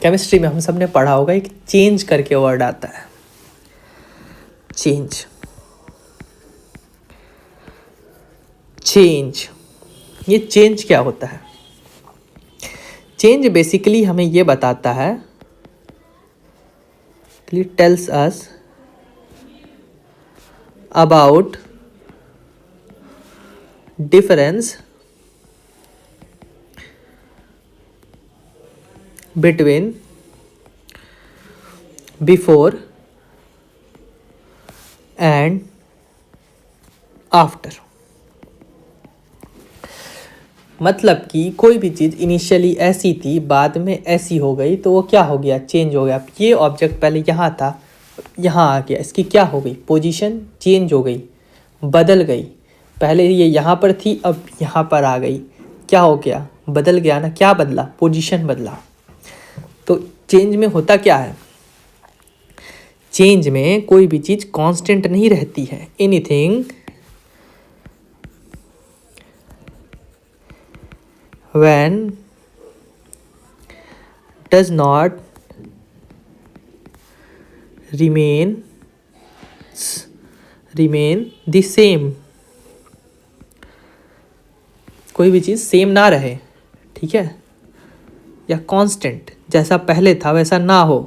केमिस्ट्री में हम सब ने पढ़ा होगा एक चेंज करके वर्ड आता है। चेंज, ये चेंज क्या होता है? चेंज बेसिकली हमें ये बताता है, it tells us about difference between before and after। मतलब कि कोई भी चीज़ इनिशियली ऐसी थी, बाद में ऐसी हो गई, तो वो क्या हो गया? चेंज हो गया। ये ऑब्जेक्ट पहले यहाँ था, यहाँ आ गया, इसकी क्या हो गई? पोजीशन चेंज हो गई, बदल गई। पहले ये यहाँ पर थी, अब यहाँ पर आ गई, क्या हो गया? बदल गया ना। क्या बदला? पोजीशन बदला। तो चेंज में होता क्या है? चेंज में कोई भी चीज़ कांस्टेंट नहीं रहती है। Anything when does not remain the same। कोई भी चीज़ सेम ना रहे, ठीक है, या कांस्टेंट, जैसा पहले था वैसा ना हो,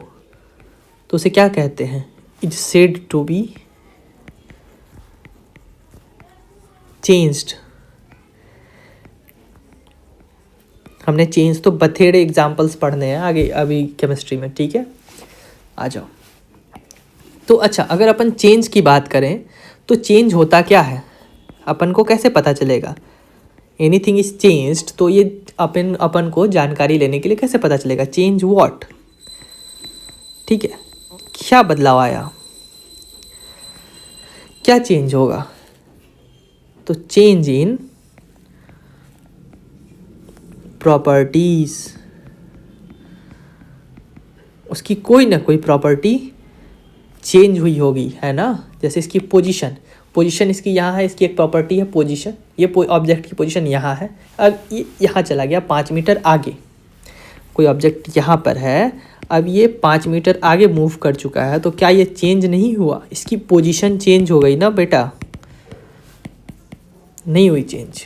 तो उसे क्या कहते हैं? It's said to be changed. हमने चेंज तो बथेड़े एग्जाम्पल्स पढ़ने हैं आगे अभी केमिस्ट्री में, ठीक है। आ जाओ, तो अच्छा, अगर अपन चेंज की बात करें तो चेंज होता क्या है, अपन को कैसे पता चलेगा? एनीथिंग इज चेंज्ड, तो ये अपन को जानकारी लेने के लिए कैसे पता चलेगा? चेंज व्हाट, ठीक है, क्या बदलाव आया, क्या चेंज होगा? तो चेंज इन प्रॉपर्टीज, उसकी कोई ना कोई प्रॉपर्टी चेंज हुई होगी, है ना। जैसे इसकी पोजीशन इसकी यहाँ है, इसकी एक प्रॉपर्टी है पोजीशन, ये ऑब्जेक्ट की पोजीशन यहाँ है, अब ये यहाँ चला गया 5 मीटर आगे, कोई ऑब्जेक्ट यहाँ पर है, अब ये 5 मीटर आगे मूव कर चुका है, तो क्या ये चेंज नहीं हुआ? इसकी पोजीशन चेंज हो गई ना बेटा, नहीं हुई चेंज।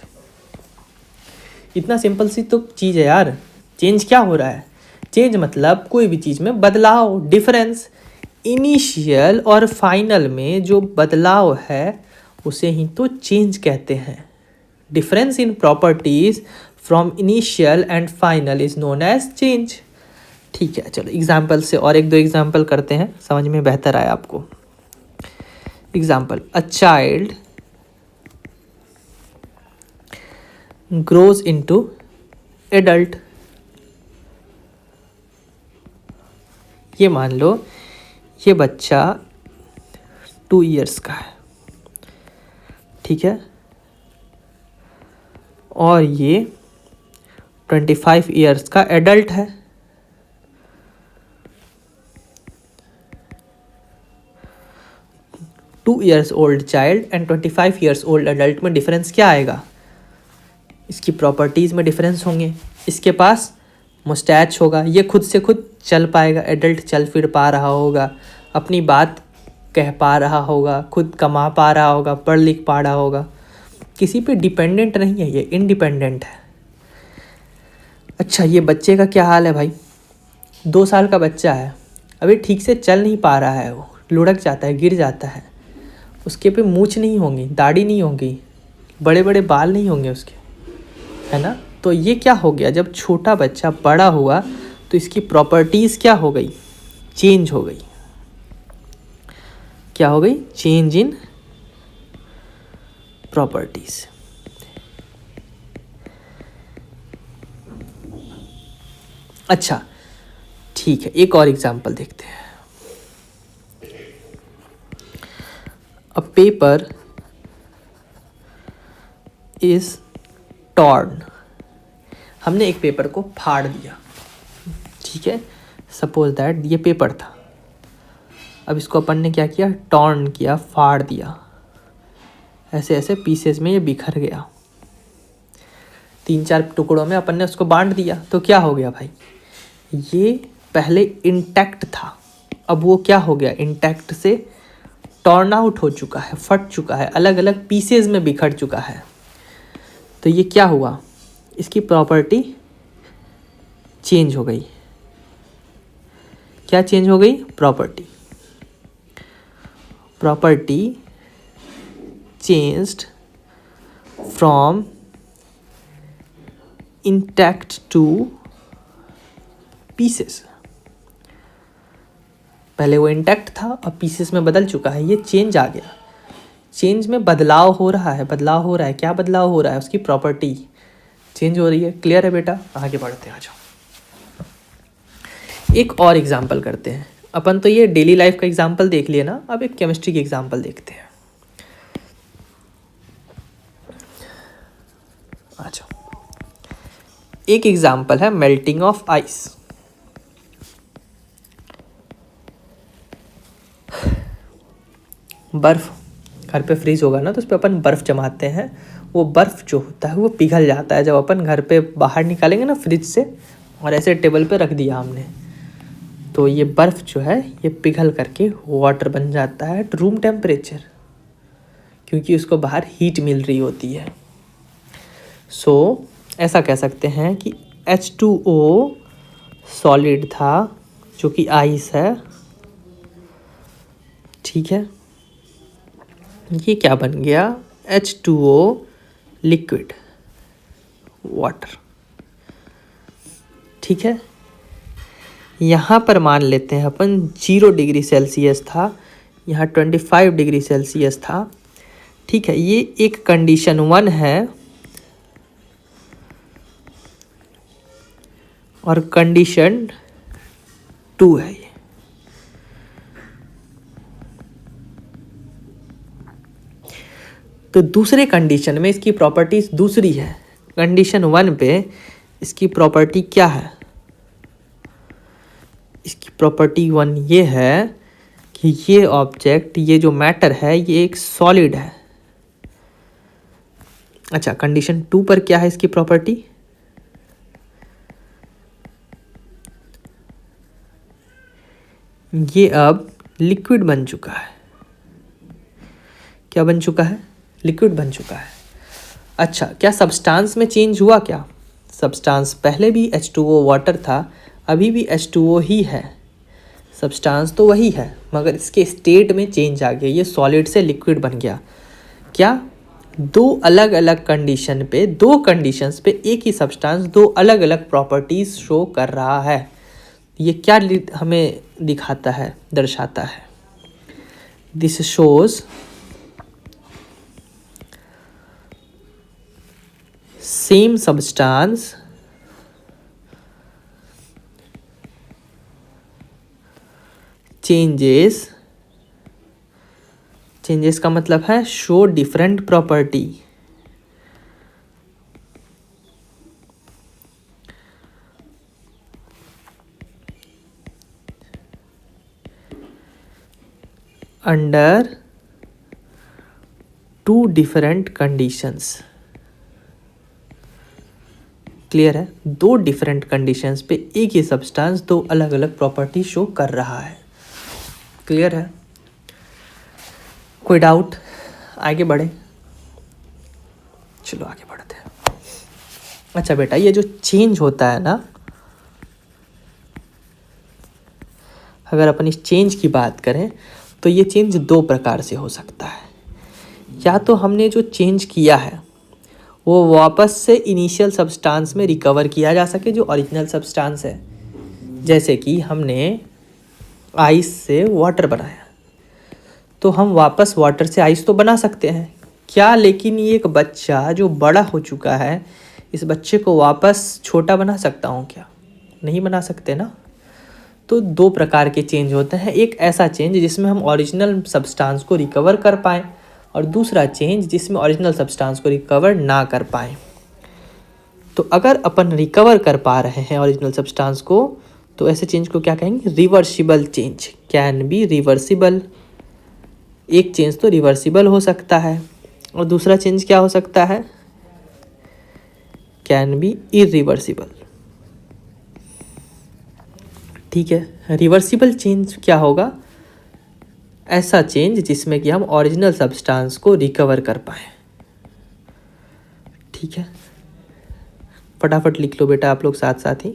इतना सिंपल सी तो चीज़ है यार। चेंज क्या हो रहा है? चेंज मतलब कोई भी चीज़ में बदलाव, डिफरेंस। इनिशियल और फाइनल में जो बदलाव है उसे ही तो चेंज कहते हैं। Difference in properties from initial and final is known as change. ठीक है, चलो एग्जाम्पल से और 1-2 एग्जाम्पल करते हैं, समझ में बेहतर आया आपको। Example, a child grows into adult. ये मान लो ये बच्चा 2 इयर्स का है, ठीक है, और ये 25 इयर्स का एडल्ट है। Two years old child and 25 years old adult में डिफरेंस क्या आएगा? इसकी प्रॉपर्टीज़ में डिफरेंस होंगे। इसके पास मुस्टैच होगा, ये खुद से खुद चल पाएगा, एडल्ट चल फिर पा रहा होगा, अपनी बात कह पा रहा होगा, खुद कमा पा रहा होगा, पढ़ लिख पा रहा होगा, किसी पे डिपेंडेंट नहीं है, ये इंडिपेंडेंट है। अच्छा, ये बच्चे का क्या हाल है भाई? 2 साल का बच्चा है, अभी ठीक से चल नहीं पा रहा है, वो लुढ़क जाता है, गिर जाता है, उसके पे मूंछ नहीं होंगी, दाढ़ी नहीं होगी, बड़े बड़े बाल नहीं होंगे उसके, है ना। तो ये क्या हो गया, जब छोटा बच्चा बड़ा हुआ तो इसकी प्रॉपर्टीज़ क्या हो गई? चेंज हो गई। क्या हो गई? Change in properties. अच्छा ठीक है, एक और एग्जांपल देखते हैं। A paper is torn. हमने एक पेपर को फाड़ दिया, ठीक है, सपोज दैट ये पेपर था, अब इसको अपन ने क्या किया? टॉर्न किया, फाड़ दिया, ऐसे ऐसे पीसेस में ये बिखर गया, 3-4 टुकड़ों में अपन ने उसको बांट दिया। तो क्या हो गया भाई? ये पहले इंटैक्ट था, अब वो क्या हो गया? इंटैक्ट से टॉर्न आउट हो चुका है, फट चुका है, अलग अलग पीसेस में बिखर चुका है। तो ये क्या हुआ? इसकी प्रॉपर्टी चेंज हो गई। क्या चेंज हो गई? Property changed from intact two pieces. पहले वो इंटैक्ट था, अब पीसेस में बदल चुका है, ये चेंज आ गया। चेंज में बदलाव हो रहा है, क्या बदलाव हो रहा है? उसकी प्रॉपर्टी चेंज हो रही है। क्लियर है बेटा? आगे बढ़ते हैं, आ जाओ। एक और एग्जाम्पल करते हैं। अपन तो ये डेली लाइफ का एग्जाम्पल देख लिया ना, अब एक केमिस्ट्री की एग्जाम्पल देखते हैं। आ जाओ। एक एग्जाम्पल है मेल्टिंग ऑफ आइस। बर्फ घर पे फ्रीज होगा ना, तो उस पर अपन बर्फ़ जमाते हैं, वो बर्फ़ जो होता है वो पिघल जाता है। जब अपन घर पे बाहर निकालेंगे ना फ्रिज से, और ऐसे टेबल पे रख दिया हमने, तो ये बर्फ़ जो है ये पिघल करके वाटर बन जाता है एट रूम टेम्परेचर, क्योंकि उसको बाहर हीट मिल रही होती है। सो ऐसा कह सकते हैं कि H2O सॉलिड था जो कि आइस है, ठीक है। ये क्या बन गया? H2O लिक्विड वाटर, ठीक है। यहाँ पर मान लेते हैं अपन 0 डिग्री सेल्सियस था, यहाँ 25 डिग्री सेल्सियस था। ठीक है, ये एक कंडीशन 1 है और कंडीशन 2 है ये। तो दूसरे कंडीशन में इसकी प्रॉपर्टीज दूसरी है। कंडीशन 1 पे इसकी प्रॉपर्टी क्या है? इसकी प्रॉपर्टी 1 ये है कि ये ऑब्जेक्ट, ये जो मैटर है, ये एक सॉलिड है। अच्छा, कंडीशन 2 पर क्या है इसकी प्रॉपर्टी? ये अब लिक्विड बन चुका है। क्या बन चुका है? लिक्विड बन चुका है। अच्छा, क्या सब्सटेंस में चेंज हुआ क्या? सब्सटेंस पहले भी H2O वाटर था, अभी भी H2O ही है। सब्सटेंस तो वही है, मगर इसके स्टेट में चेंज आ गया, ये सॉलिड से लिक्विड बन गया। क्या? दो अलग अलग कंडीशन पे, दो कंडीशंस पे एक ही सब्सटेंस दो अलग अलग प्रॉपर्टीज शो कर रहा है। ये क्या हमें दिखाता है, दर्शाता है? This shows same substance changes का मतलब है show different property. Under to different conditions. Clear है? दो डिफरेंट कंडीशंस पे एक ही सब्सटेंस दो अलग अलग प्रॉपर्टी शो कर रहा है। क्लियर है? कोई डाउट? आगे बढ़े, चलो आगे बढ़ते हैं। अच्छा बेटा, ये जो चेंज होता है ना, अगर अपन इस चेंज की बात करें तो ये चेंज दो प्रकार से हो सकता है। या तो हमने जो चेंज किया है वो वापस से इनिशियल सब्सटेंस में रिकवर किया जा सके, जो ओरिजिनल सब्सटेंस है। जैसे कि हमने आइस से वाटर बनाया, तो हम वापस वाटर से आइस तो बना सकते हैं क्या? लेकिन ये एक बच्चा जो बड़ा हो चुका है, इस बच्चे को वापस छोटा बना सकता हूँ क्या? नहीं बना सकते ना। तो दो प्रकार के चेंज होते हैं। एक ऐसा चेंज जिसमें हम ओरिजिनल सब्सटेंस को रिकवर कर पाएँ, और दूसरा चेंज जिसमें ओरिजिनल सब्सटेंस को रिकवर ना कर पाएँ। तो अगर अपन रिकवर कर पा रहे हैं ओरिजिनल सब्सटेंस को, तो ऐसे चेंज को क्या कहेंगे? Reversible change. Can be reversible. एक चेंज तो रिवर्सिबल हो सकता है, और दूसरा चेंज क्या हो सकता है? Can be irreversible. ठीक है, रिवर्सिबल चेंज क्या होगा? ऐसा चेंज जिसमें कि हम ओरिजिनल सब्सटेंस को रिकवर कर पाए। ठीक है, फटाफट लिख लो बेटा आप लोग साथ साथ ही।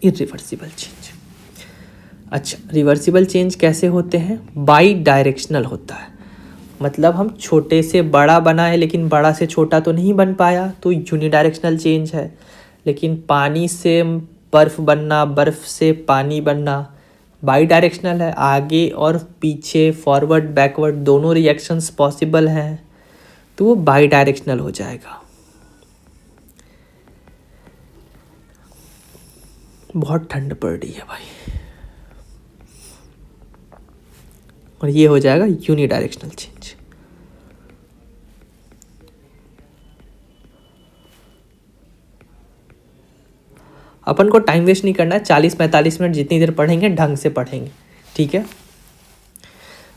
Irreversible change. अच्छा, रिवर्सिबल चेंज कैसे होते हैं? बाई डायरेक्शनल होता है। मतलब हम छोटे से बड़ा बनाए, लेकिन बड़ा से छोटा तो नहीं बन पाया, तो यूनिडायरेक्शनल चेंज है। लेकिन पानी से बर्फ़ बनना, बर्फ़ से पानी बनना बाई डायरेक्शनल है। आगे और पीछे, फॉरवर्ड बैकवर्ड दोनों रिएक्शंस पॉसिबल हैं, तो वो बाई डायरेक्शनल हो जाएगा। बहुत ठंड पड़ रही है भाई, और ये हो जाएगा यूनिडायरेक्शनल चेंज। अपन को टाइम वेस्ट नहीं करना है, 40-45 मिनट जितनी देर पढ़ेंगे ढंग से पढ़ेंगे। ठीक है।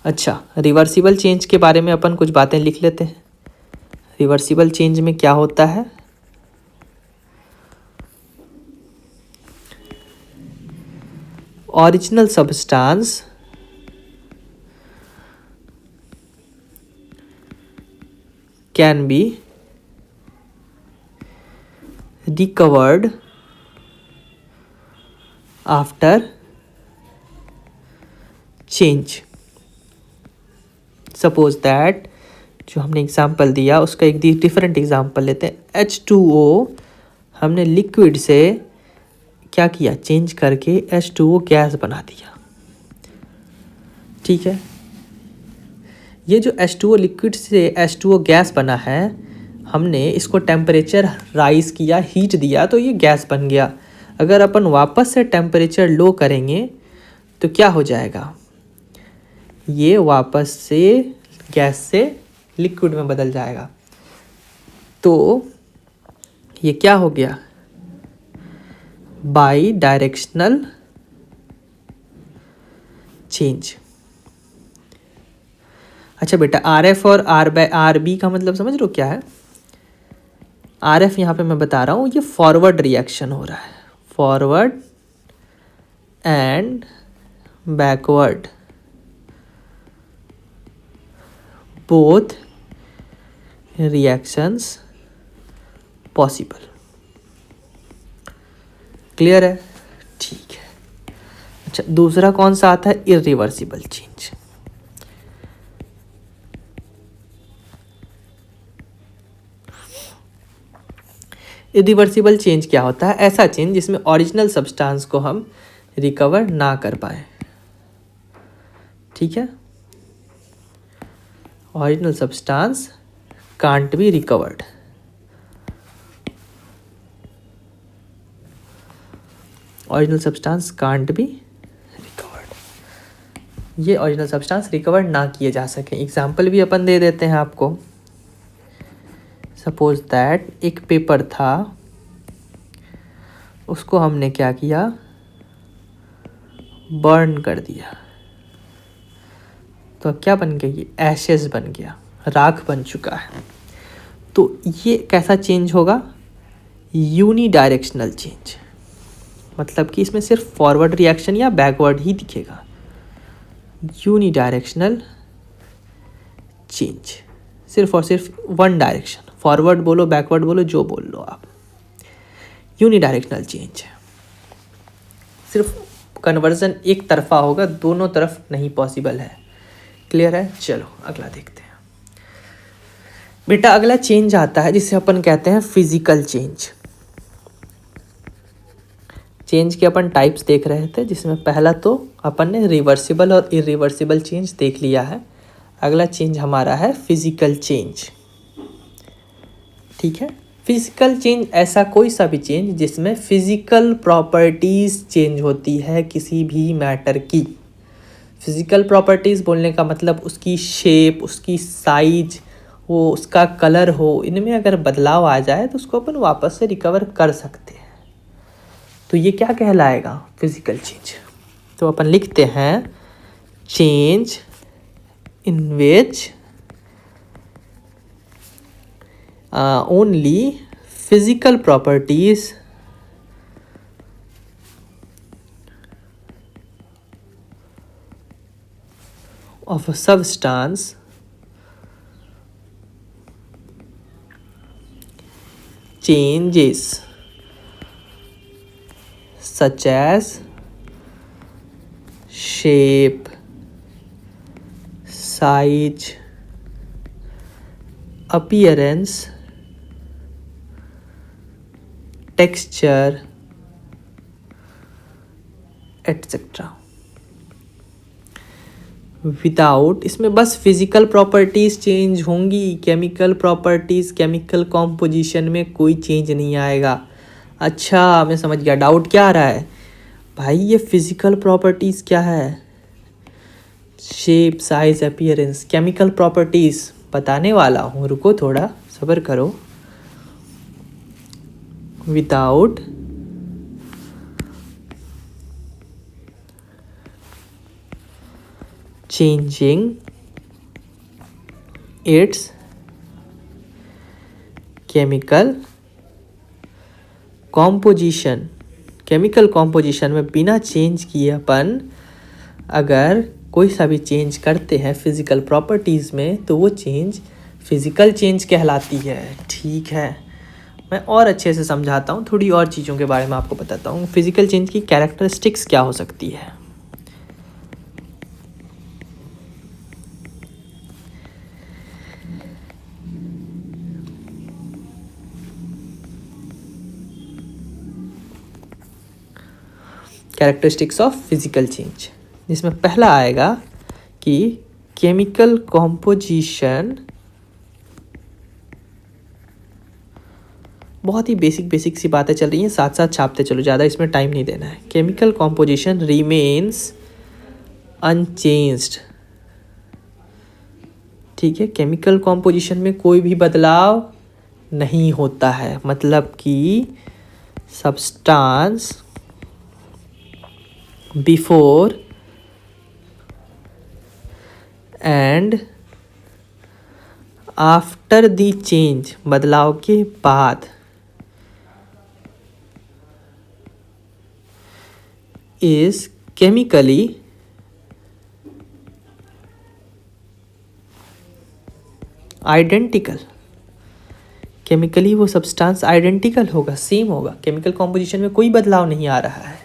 अच्छा, रिवर्सिबल चेंज के बारे में अपन कुछ बातें लिख लेते हैं। रिवर्सिबल चेंज में क्या होता है? Original substance can be recovered after change. Suppose that, जो हमने एग्जाम्पल दिया उसका एक डिफरेंट एग्जाम्पल लेते हैं। H2O हमने लिक्विड से क्या किया, चेंज करके H2O गैस बना दिया। ठीक है, ये जो H2O लिक्विड से H2O गैस बना है, हमने इसको टेम्परेचर राइज किया, हीट दिया, तो ये गैस बन गया। अगर अपन वापस से टेम्परेचर लो करेंगे तो क्या हो जाएगा, ये वापस से गैस से लिक्विड में बदल जाएगा। तो ये क्या हो गया, बाई डायरेक्शनल चेंज। अच्छा बेटा, RF और RB का मतलब समझ लो क्या है। RF यहाँ पे मैं बता रहा हूँ, ये फॉरवर्ड रिएक्शन हो रहा है, forward and backward both reactions possible. Clear है, ठीक है। अच्छा, दूसरा कौन सा आता है, इरिवर्सिबल चेंज। इरिवर्सिबल चेंज क्या होता है, ऐसा चेंज जिसमें ओरिजिनल सब्सटेंस को हम रिकवर ना कर पाए। ठीक है, original substance can't be recovered. Original substance can't be recovered, ये ओरिजिनल सब्सटेंस रिकवर ना किए जा सके। एग्जाम्पल भी अपन दे देते हैं आपको। सपोज दैट एक पेपर था, उसको हमने क्या किया, बर्न कर दिया, तो अब क्या बन गया, ये एशेस बन गया, राख बन चुका है। तो ये कैसा चेंज होगा, यूनी डायरेक्शनल चेंज। मतलब कि इसमें सिर्फ फॉरवर्ड रिएक्शन या बैकवर्ड ही दिखेगा, यूनी डायरेक्शनल चेंज, सिर्फ और सिर्फ वन डायरेक्शन, फॉरवर्ड बोलो बैकवर्ड बोलो जो बोल लो आप, यूनी डायरेक्शनल चेंज है। सिर्फ कन्वर्जन एक तरफा होगा, दोनों तरफ नहीं पॉसिबल है। क्लियर है, चलो अगला देखते हैं। बेटा अगला चेंज आता है जिसे अपन कहते हैं फिजिकल चेंज। चेंज के अपन टाइप्स देख रहे थे, जिसमें पहला तो अपन ने रिवर्सिबल और इरिवर्सिबल चेंज देख लिया है। अगला चेंज हमारा है फिजिकल चेंज। ठीक है, फिजिकल चेंज ऐसा कोई सा भी चेंज जिसमें फिजिकल प्रॉपर्टीज चेंज होती है किसी भी मैटर की। फिजिकल प्रॉपर्टीज बोलने का मतलब उसकी शेप, उसकी साइज हो, उसका कलर हो, इनमें अगर बदलाव आ जाए तो उसको अपन वापस से रिकवर कर सकते हैं। तो ये क्या कहलाएगा, फिजिकल चेंज। तो अपन लिखते हैं change in which only physical properties of a substance changes, such as shape, size, appearance, texture etcetera. Without, इसमें बस फिजिकल प्रॉपर्टीज चेंज होंगी, केमिकल प्रॉपर्टीज, केमिकल कॉम्पोजिशन में कोई चेंज नहीं आएगा। अच्छा मैं समझ गया, डाउट क्या आ रहा है भाई, ये फिजिकल प्रॉपर्टीज क्या है, shape, size, appearance, chemical properties बताने वाला हूँ, रुको थोड़ा सब्र करो। without changing its chemical composition, chemical composition में बिना चेंज किए अपन अगर कोई सा भी चेंज करते हैं फिजिकल प्रॉपर्टीज़ में तो वो चेंज फिजिकल चेंज कहलाती है। ठीक है, मैं और अच्छे से समझाता हूँ, थोड़ी और चीज़ों के बारे में आपको बताता हूँ। फिजिकल चेंज की कैरेक्टरिस्टिक्स क्या हो सकती है। कैरेक्टरिस्टिक्स ऑफ फिजिकल चेंज, जिसमें पहला आएगा कि केमिकल कॉम्पोजिशन, बहुत ही बेसिक सी बातें चल रही हैं, साथ साथ छापते चलो, ज़्यादा इसमें टाइम नहीं देना है। केमिकल कॉम्पोजिशन रिमेन्स अनचेंज्ड, ठीक है। केमिकल कॉम्पोजिशन में कोई भी बदलाव नहीं होता है, मतलब कि substance before and after the change, बदलाव के बाद, इज केमिकली आइडेंटिकल। केमिकली वो सब्सटेंस आइडेंटिकल होगा, सेम होगा, केमिकल कॉम्पोजिशन में कोई बदलाव नहीं आ रहा है,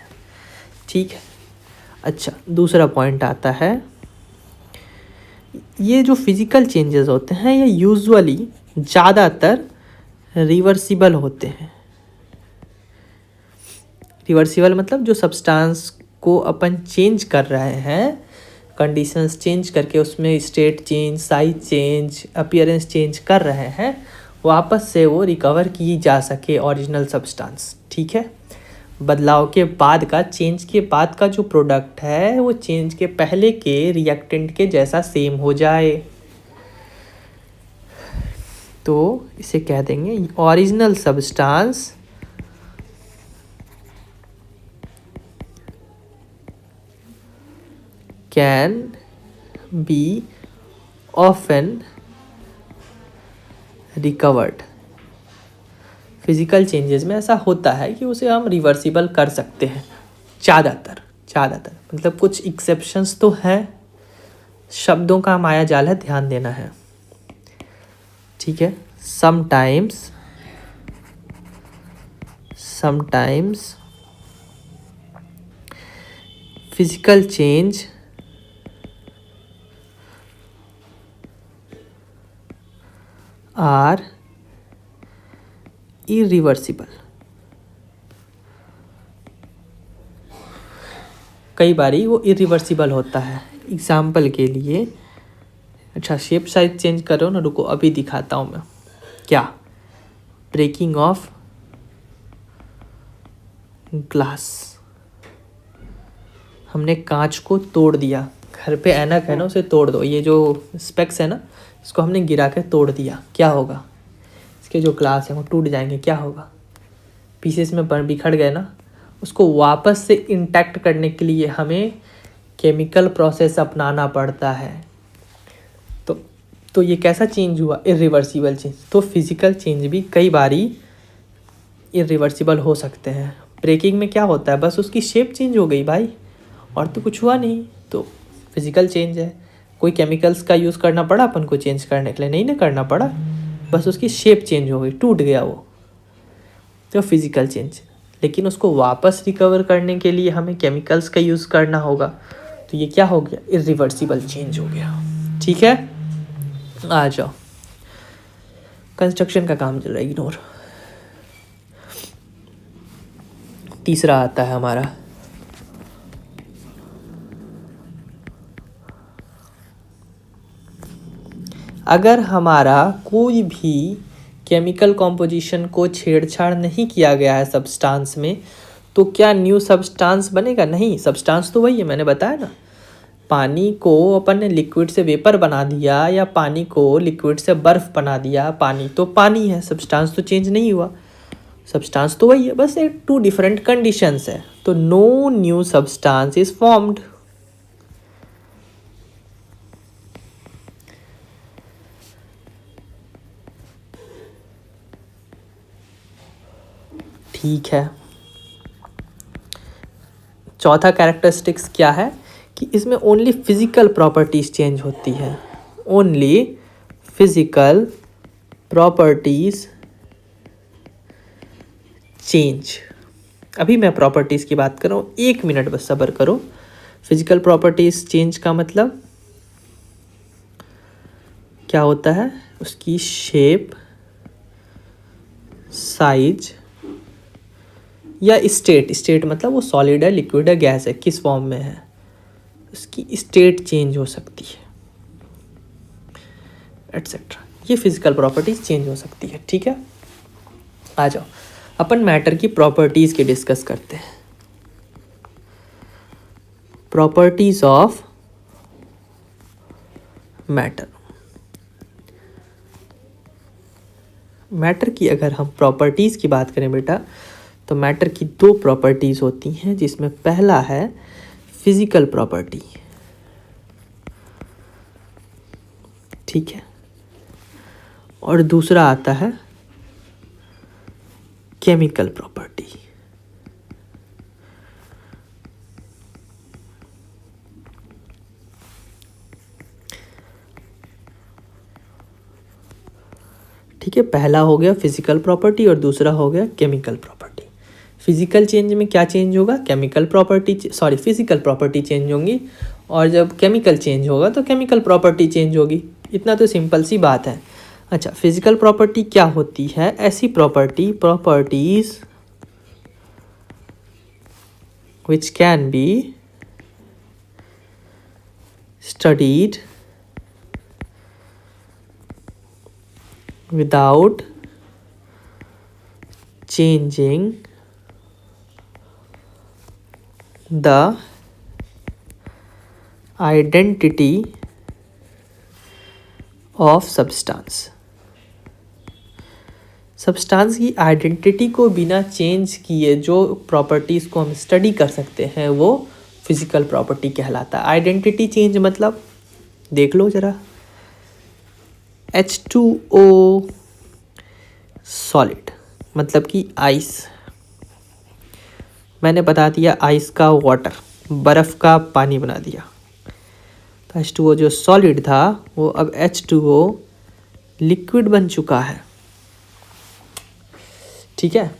ठीक है। अच्छा, दूसरा पॉइंट आता है, ये जो फिजिकल चेंजेस होते हैं ये यूजुअली ज़्यादातर रिवर्सिबल होते हैं। रिवर्सिबल मतलब जो सब्सटेंस को अपन चेंज कर रहे हैं, कंडीशंस चेंज करके उसमें state change, size change, appearance change कर रहे हैं, वापस से वो रिकवर की जा सके ओरिजिनल सब्सटेंस, ठीक है। बदलाव के बाद का, चेंज के बाद का जो प्रोडक्ट है वो चेंज के पहले के रिएक्टेंट के जैसा सेम हो जाए, तो इसे कह देंगे original substance can be often recovered. Physical changes में ऐसा होता है कि उसे हम रिवर्सिबल कर सकते हैं, ज़्यादातर मतलब कुछ एक्सेप्शंस तो हैं, शब्दों का माया जाल है, ध्यान देना है, ठीक है। Sometimes physical change are irreversible. कई बारी वो इरिवर्सिबल होता है। एग्जाम्पल के लिए, अच्छा शेप साइज चेंज कर रहे हो ना, रुको अभी दिखाता हूँ मैं। क्या? ब्रेकिंग ऑफ ग्लास, हमने कांच को तोड़ दिया, घर पे ऐनक है ना, उसे तोड़ दो, ये जो स्पेक्स है ना, इसको हमने गिरा के तोड़ दिया, क्या होगा? इसके जो ग्लास है वो टूट जाएंगे, क्या होगा? पीसेस में बिखर गए ना। उसको वापस से इंटैक्ट करने के लिए हमें केमिकल प्रोसेस अपनाना पड़ता है। तो ये कैसा चेंज हुआ? Irreversible change. तो फिजिकल चेंज भी कई बारी इरिवर्सिबल हो सकते हैं। ब्रेकिंग में क्या होता है? बस उसकी शेप चेंज हो गई भाई, और तो कुछ हुआ नहीं, तो फिजिकल चेंज है। कोई केमिकल्स का यूज़ करना पड़ा अपन को चेंज करने के लिए? नहीं ना करना पड़ा, बस उसकी शेप चेंज हो गई, टूट गया वो, तो फिजिकल चेंज। लेकिन उसको वापस रिकवर करने के लिए हमें केमिकल्स का यूज़ करना होगा, तो ये क्या हो गया? इरिवर्सिबल चेंज हो गया, ठीक है। आ जाओ, कंस्ट्रक्शन का काम चल रहा है, इग्नोर। तीसरा आता है हमारा अगर हमारा कोई भी केमिकल कॉम्पोजिशन को छेड़छाड़ नहीं किया गया है सब्सटेंस में, तो क्या न्यू सब्सटेंस बनेगा? नहीं, सब्सटेंस तो वही है, मैंने बताया ना। पानी को अपन ने लिक्विड से वेपर बना दिया, या पानी को लिक्विड से बर्फ़ बना दिया, पानी तो पानी है, सब्सटेंस तो चेंज नहीं हुआ, सब्सटेंस तो वही है, बस एक टू डिफरेंट कंडीशंस है। तो no new substance is formed. ठीक है। चौथा कैरेक्टरिस्टिक्स क्या है कि इसमें ओनली फिजिकल प्रॉपर्टीज चेंज होती है, ओनली फिजिकल प्रॉपर्टीज चेंज। अभी मैं प्रॉपर्टीज़ की बात कर रहा हूँ, 1 मिनट बस सब्र करो। फिजिकल प्रॉपर्टीज चेंज का मतलब क्या होता है? उसकी शेप, साइज या स्टेट मतलब वो सॉलिड है, लिक्विड है, गैस है, किस फॉर्म में है, उसकी स्टेट चेंज हो सकती है, एटसेट्रा। ये फिजिकल प्रॉपर्टीज चेंज हो सकती है। ठीक है, आ जाओ अपन मैटर की प्रॉपर्टीज के डिस्कस करते हैं। Properties of matter. मैटर की अगर हम प्रॉपर्टीज की बात करें बेटा, तो मैटर की दो प्रॉपर्टीज होती हैं, जिसमें पहला है फिजिकल प्रॉपर्टी, ठीक है, और दूसरा आता है केमिकल प्रॉपर्टी। ठीक है, पहला हो गया फिजिकल प्रॉपर्टी और दूसरा हो गया केमिकल प्रॉपर्टी। फिजिकल चेंज में क्या चेंज होगा, फिजिकल प्रॉपर्टी चेंज होंगी, और जब केमिकल चेंज होगा तो केमिकल प्रॉपर्टी चेंज होगी। इतना तो सिंपल सी बात है। अच्छा, फिजिकल प्रॉपर्टी क्या होती है, ऐसी properties which can be studied without changing the identity of substance। Substance की आइडेंटिटी को बिना चेंज किए जो प्रॉपर्टीज़ को हम स्टडी कर सकते हैं वो फिजिकल प्रॉपर्टी कहलाता है। आइडेंटिटी चेंज मतलब देख लो ज़रा, H2O सॉलिड मतलब कि आइस, मैंने बता दिया आइस का वाटर, बर्फ़ का पानी बना दिया, तो H2O जो सॉलिड था वो अब H2O लिक्विड बन चुका है। ठीक है,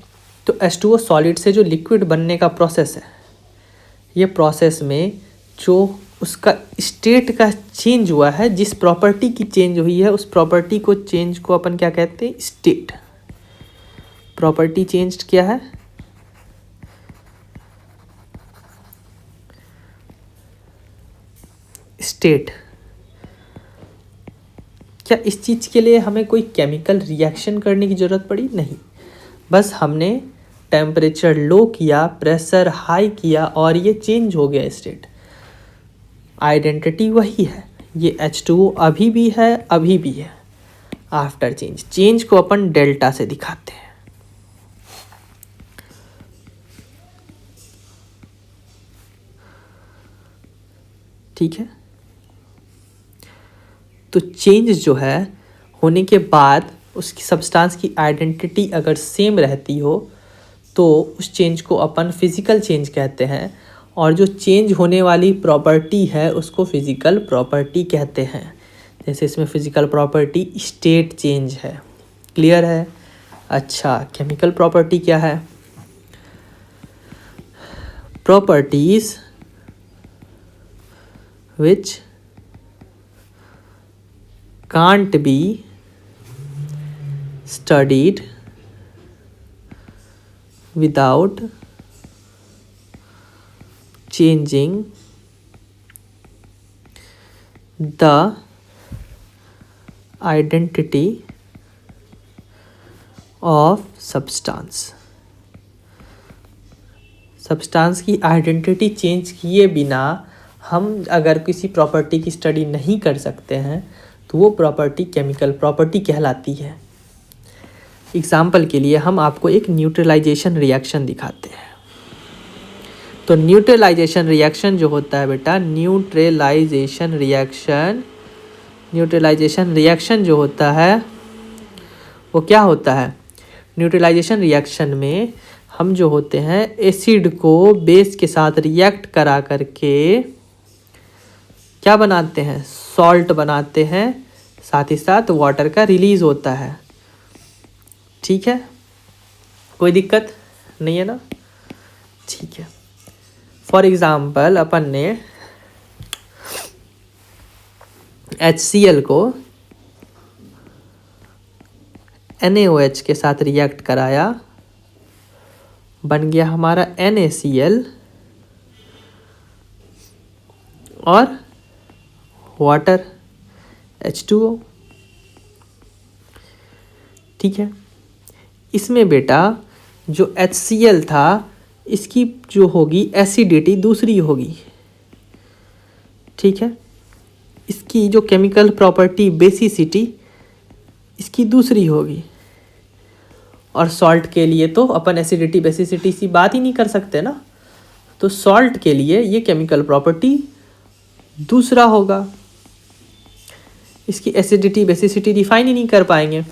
तो H2O सॉलिड से जो लिक्विड बनने का प्रोसेस है, ये प्रोसेस में जो उसका स्टेट का चेंज हुआ है, जिस प्रॉपर्टी की चेंज हुई है उस प्रॉपर्टी को चेंज को अपन क्या कहते हैं, स्टेट। प्रॉपर्टी चेंज क्या है, स्टेट। क्या इस चीज़ के लिए हमें कोई केमिकल रिएक्शन करने की ज़रूरत पड़ी? नहीं, बस हमने टेम्परेचर लो किया, प्रेशर हाई किया और ये चेंज हो गया स्टेट। आइडेंटिटी वही है, ये H2O अभी भी है, अभी भी है। आफ्टर चेंज को अपन डेल्टा से दिखाते हैं। ठीक है, तो चेंज जो है होने के बाद उसकी सब्सटेंस की आइडेंटिटी अगर सेम रहती हो तो उस चेंज को अपन फिजिकल चेंज कहते हैं, और जो चेंज होने वाली प्रॉपर्टी है उसको फिजिकल प्रॉपर्टी कहते हैं। जैसे इसमें फिजिकल प्रॉपर्टी स्टेट चेंज है। क्लियर है? अच्छा, केमिकल प्रॉपर्टी क्या है? Properties which can't be studied without changing the identity of substance। Substance की आइडेंटिटी चेंज किए बिना हम अगर किसी प्रॉपर्टी की स्टडी नहीं कर सकते हैं तो वो प्रॉपर्टी केमिकल प्रॉपर्टी कहलाती है। एग्जाम्पल के लिए हम आपको एक न्यूट्रलाइजेशन रिएक्शन दिखाते हैं। तो न्यूट्रलाइजेशन रिएक्शन जो होता है बेटा, न्यूट्रलाइजेशन रिएक्शन जो होता है वो क्या होता है? न्यूट्रलाइजेशन रिएक्शन में हम जो होते हैं एसिड को बेस के साथ रिएक्ट करा करके क्या बनाते हैं? सॉल्ट बनाते हैं, साथ ही साथ वाटर का रिलीज होता है। ठीक है, कोई दिक्कत नहीं है ना? ठीक है, फॉर एग्जाम्पल अपन ने HCl को NaOH के साथ रिएक्ट कराया, बन गया हमारा NaCl और वाटर H2O। ठीक है, इसमें बेटा जो HCl था इसकी जो होगी एसिडिटी दूसरी होगी। ठीक है, इसकी जो केमिकल प्रॉपर्टी बेसिसिटी इसकी दूसरी होगी। और सॉल्ट के लिए तो अपन एसिडिटी बेसिसिटी से बात ही नहीं कर सकते ना, तो सॉल्ट के लिए ये केमिकल प्रॉपर्टी दूसरा होगा, इसकी एसिडिटी बेसिसिटी डिफाइन ही नहीं कर पाएंगे।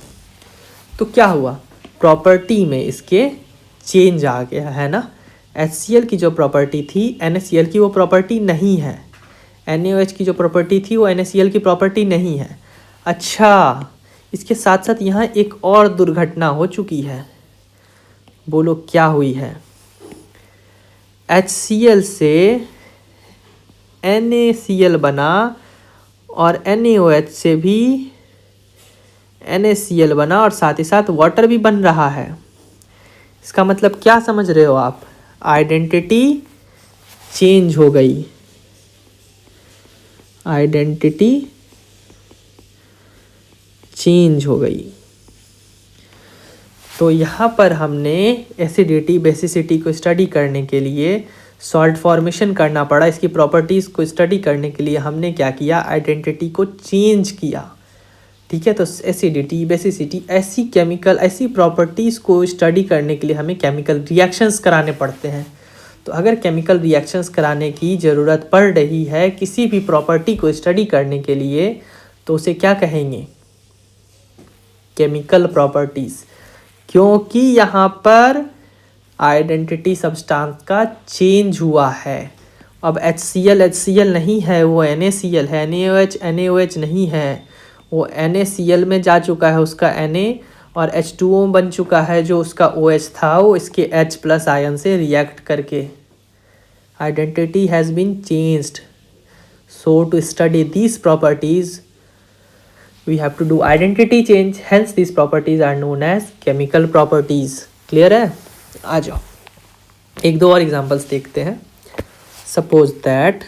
तो क्या हुआ, प्रॉपर्टी में इसके चेंज आ गया है ना। HCl की जो प्रॉपर्टी थी NaCl की वो प्रॉपर्टी नहीं है, NaOH की जो प्रॉपर्टी थी वो NaCl की प्रॉपर्टी नहीं है। अच्छा, इसके साथ साथ यहाँ एक और दुर्घटना हो चुकी है। बोलो क्या हुई है? HCl से NaCl बना और NaOH से भी NaCl बना और साथ ही साथ वाटर भी बन रहा है। इसका मतलब क्या समझ रहे हो आप? आइडेंटिटी चेंज हो गई, आइडेंटिटी चेंज हो गई। तो यहाँ पर हमने एसिडिटी बेसिसिटी को स्टडी करने के लिए सॉल्ट फॉर्मेशन करना पड़ा। इसकी प्रॉपर्टीज़ को स्टडी करने के लिए हमने क्या किया, आइडेंटिटी को चेंज किया। ठीक है, तो एसिडिटी बेसिसिटी ऐसी केमिकल ऐसी प्रॉपर्टीज़ को स्टडी करने के लिए हमें केमिकल रिएक्शंस कराने पड़ते हैं। तो अगर केमिकल रिएक्शंस कराने की ज़रूरत पड़ रही है किसी भी प्रॉपर्टी को स्टडी करने के लिए, तो उसे क्या कहेंगे, केमिकल प्रॉपर्टीज़। क्योंकि यहाँ पर आइडेंटिटी सब्सटेंस का चेंज हुआ है। अब HCl नहीं है, वो NaCl है, NaOH नहीं है, वो NaCl में जा चुका है उसका Na, और H2O बन चुका है जो उसका OH था, वो इसके H+ आयन से रिएक्ट करके identity has been changed. So to study these properties we have to do identity change, hence these properties are known as chemical properties। Clear है? आ जाओ एक दो और एग्जांपल्स देखते हैं। सपोज दैट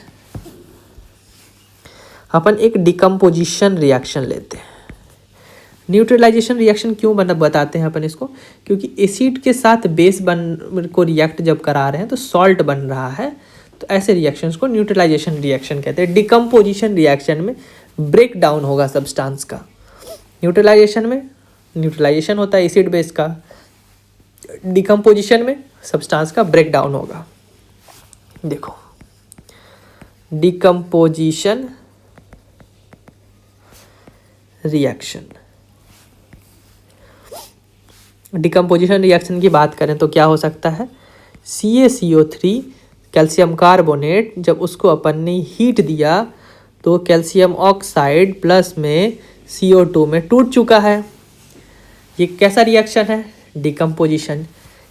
अपन एक डिकम्पोजिशन रिएक्शन लेते हैं। न्यूट्रलाइजेशन रिएक्शन क्यों बताते हैं अपन इसको, क्योंकि एसिड के साथ बेस को रिएक्ट जब करा रहे हैं तो सॉल्ट बन रहा है, तो ऐसे रिएक्शंस को न्यूट्रलाइजेशन रिएक्शन कहते हैं। डिकम्पोजिशन रिएक्शन में ब्रेक डाउन होगा सब्सटेंस का। न्यूट्रलाइजेशन में न्यूट्रलाइजेशन होता है एसिड बेस का, डिकम्पोजिशन में सब्सटेंस का ब्रेक डाउन होगा। देखो, डिकम्पोजिशन रिएक्शन, डिकम्पोजिशन रिएक्शन की बात करें तो क्या हो सकता है, CaCO3 कैल्शियम कार्बोनेट, जब उसको अपन ने हीट दिया तो कैल्शियम ऑक्साइड प्लस में CO2 में टूट चुका है। ये कैसा रिएक्शन है, डिकम्पोजिशन।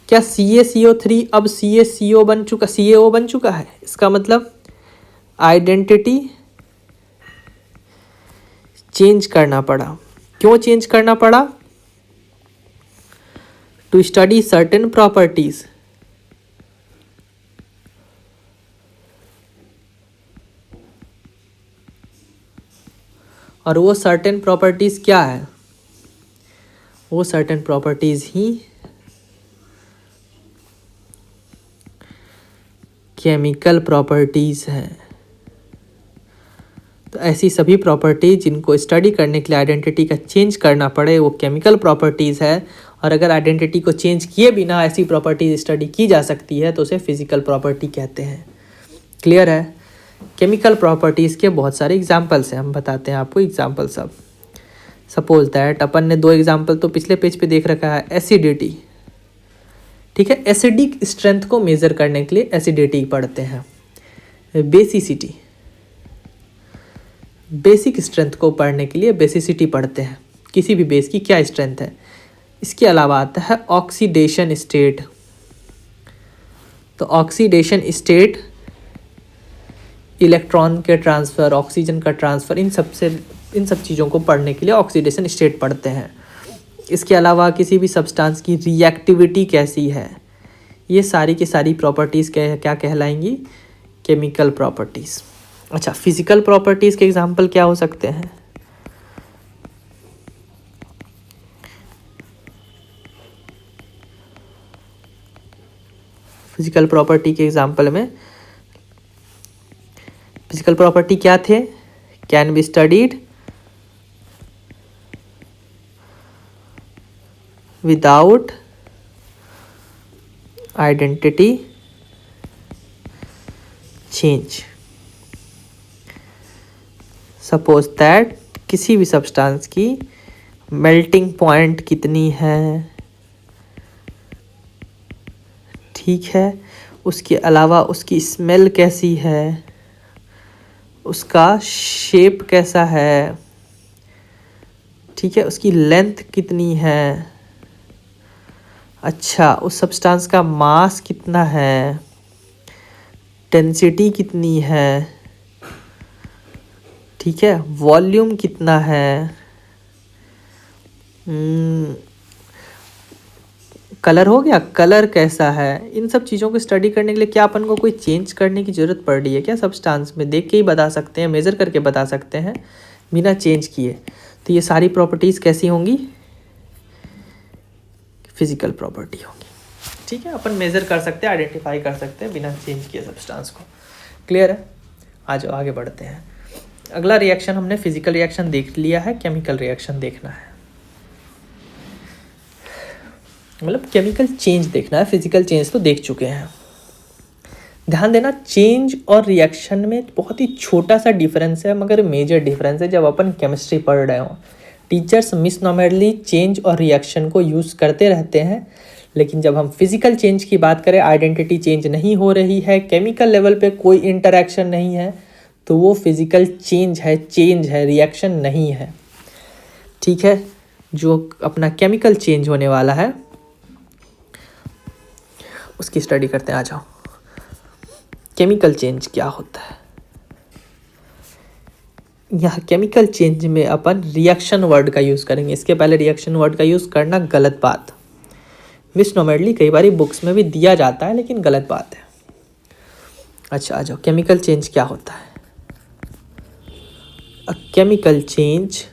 क्या CaCO3 अब CaCO बन चुका, CaO बन चुका है? इसका मतलब आइडेंटिटी चेंज करना पड़ा। क्यों चेंज करना पड़ा? To study certain properties. और वो सर्टेन प्रॉपर्टीज क्या है? वो सर्टेन प्रॉपर्टीज ही केमिकल प्रॉपर्टीज हैं। तो ऐसी सभी प्रॉपर्टीज जिनको स्टडी करने के लिए आइडेंटिटी का चेंज करना पड़े वो केमिकल प्रॉपर्टीज़ है। और अगर आइडेंटिटी को चेंज किए बिना ऐसी प्रॉपर्टीज स्टडी की जा सकती है तो उसे फिजिकल प्रॉपर्टी कहते हैं। क्लियर है? केमिकल प्रॉपर्टीज़ के बहुत सारे एग्जाम्पल्स हैं, हम बताते हैं आपको एग्जाम्पल सब। सपोज दैट अपन ने दो एग्जाम्पल तो पिछले पेज पे देख रखा है। एसिडिटी, ठीक है, एसिडिक स्ट्रेंथ को मेज़र करने के लिए एसिडिटी पढ़ते हैं। बेसिसिटी, बेसिक स्ट्रेंथ को पढ़ने के लिए बेसिसिटी पढ़ते हैं, किसी भी बेस की क्या स्ट्रेंथ है। इसके अलावा आता है ऑक्सीडेशन स्टेट। तो ऑक्सीडेशन स्टेट इलेक्ट्रॉन के ट्रांसफ़र, ऑक्सीजन का ट्रांसफ़र, इन सब चीज़ों को पढ़ने के लिए ऑक्सीडेशन स्टेट पढ़ते हैं। इसके अलावा किसी भी सब्सटेंस की रिएक्टिविटी कैसी है, ये सारी की सारी प्रॉपर्टीज़ क्या कहलाएंगी? Chemical properties. अच्छा, फिजिकल प्रॉपर्टीज़ के एग्जांपल क्या हो सकते हैं? फिजिकल प्रॉपर्टी के एग्जांपल में फिजिकल प्रॉपर्टी क्या थे? Can be studied without identity change. Suppose that किसी भी सब्सटेंस की मेल्टिंग पॉइंट कितनी है, ठीक है, उसके अलावा उसकी स्मेल कैसी है, उसका शेप कैसा है, ठीक है, उसकी लेंथ कितनी है, अच्छा उस सब्सटेंस का मास कितना है, डेंसिटी कितनी है, ठीक है, वॉल्यूम कितना है, कलर हो गया, कलर कैसा है। इन सब चीज़ों को स्टडी करने के लिए क्या अपन को कोई चेंज करने की ज़रूरत पड़ रही है क्या? सब्सटेंस में देख के ही बता सकते हैं, मेज़र करके बता सकते हैं बिना चेंज किए। तो ये सारी प्रॉपर्टीज़ कैसी होंगी? फिजिकल प्रॉपर्टी होंगी, ठीक है। अपन मेज़र कर सकते हैं, आइडेंटिफाई कर सकते हैं बिना चेंज किए सब्सटेंस को। क्लियर है? आ जाओ आगे बढ़ते हैं। अगला रिएक्शन हमने फिजिकल रिएक्शन देख लिया है, केमिकल रिएक्शन देखना है, मतलब केमिकल चेंज देखना है। फिजिकल चेंज तो देख चुके हैं। ध्यान देना, चेंज और रिएक्शन में बहुत ही छोटा सा डिफरेंस है, मगर मेजर डिफरेंस है। जब अपन केमिस्ट्री पढ़ रहे हो, टीचर्स मिसनॉमरली चेंज और रिएक्शन को यूज़ करते रहते हैं, लेकिन जब हम फिजिकल चेंज की बात करें, आइडेंटिटी चेंज नहीं हो रही है, केमिकल लेवल पे कोई इंटरेक्शन नहीं है, तो वो फिजिकल चेंज है, रिएक्शन नहीं है, ठीक है। जो अपना केमिकल चेंज होने वाला है उसकी स्टडी करते हैं। आ जाओ, केमिकल चेंज क्या होता है? यहाँ केमिकल चेंज में अपन रिएक्शन वर्ड का यूज़ करेंगे। इसके पहले रिएक्शन वर्ड का यूज़ करना गलत बात, मिसनॉमरली कई बार बुक्स में भी दिया जाता है, लेकिन गलत बात है। अच्छा, आ जाओ, केमिकल चेंज क्या होता है? A chemical change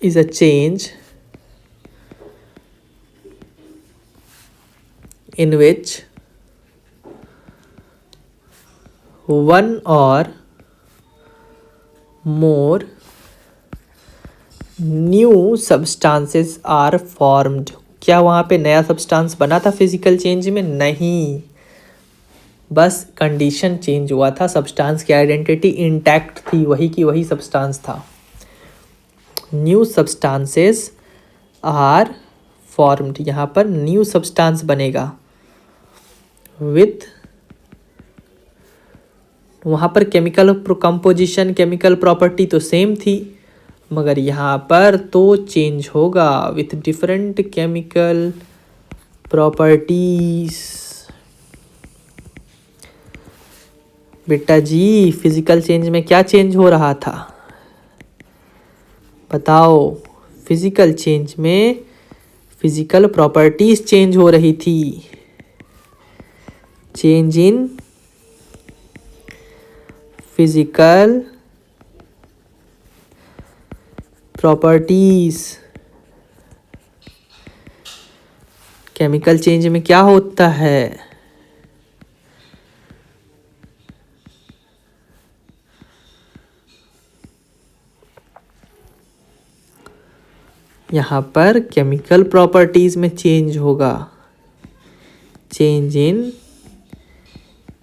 is a change in which one or more new substances are formed। क्या वहाँ पे नया सब्सटेंस बना था फिजिकल चेंज में? नहीं, बस कंडीशन चेंज हुआ था, सब्सटेंस की आइडेंटिटी इंटैक्ट थी, वही की वही सब्सटेंस था। न्यू सब्सटेंसेस आर फॉर्म्ड, यहाँ पर न्यू सब्सटेंस बनेगा विथ, वहाँ पर केमिकल कंपोजिशन, केमिकल प्रॉपर्टी तो सेम थी, मगर यहाँ पर तो चेंज होगा विथ डिफरेंट केमिकल प्रॉपर्टीज। बेटा जी, फिजिकल चेंज में क्या चेंज हो रहा था बताओ? फिजिकल चेंज में फिजिकल प्रॉपर्टीज चेंज हो रही थी। Change in physical properties. Chemical change में क्या होता है? यहाँ पर केमिकल प्रॉपर्टीज में चेंज होगा, चेंज इन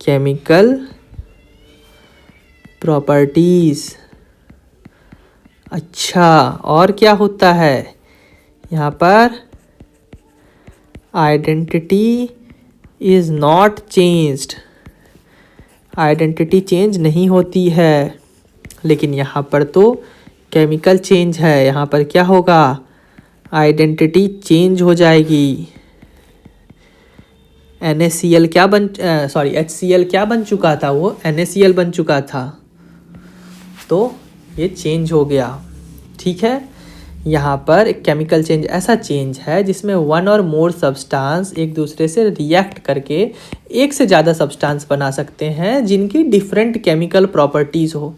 केमिकल प्रॉपर्टीज। अच्छा, और क्या होता है यहाँ पर? Identity is not changed, identity change नहीं होती है, लेकिन यहाँ पर तो केमिकल चेंज है। यहाँ पर क्या होगा? आइडेंटिटी चेंज हो जाएगी। NaCl क्या बन सॉरी HCl क्या बन चुका था? वो NaCl बन चुका था, तो ये चेंज हो गया, ठीक है। यहाँ पर एक केमिकल चेंज ऐसा चेंज है जिसमें वन और मोर सब्सटेंस एक दूसरे से रिएक्ट करके एक से ज़्यादा सब्सटेंस बना सकते हैं जिनकी डिफरेंट केमिकल प्रॉपर्टीज़ हो।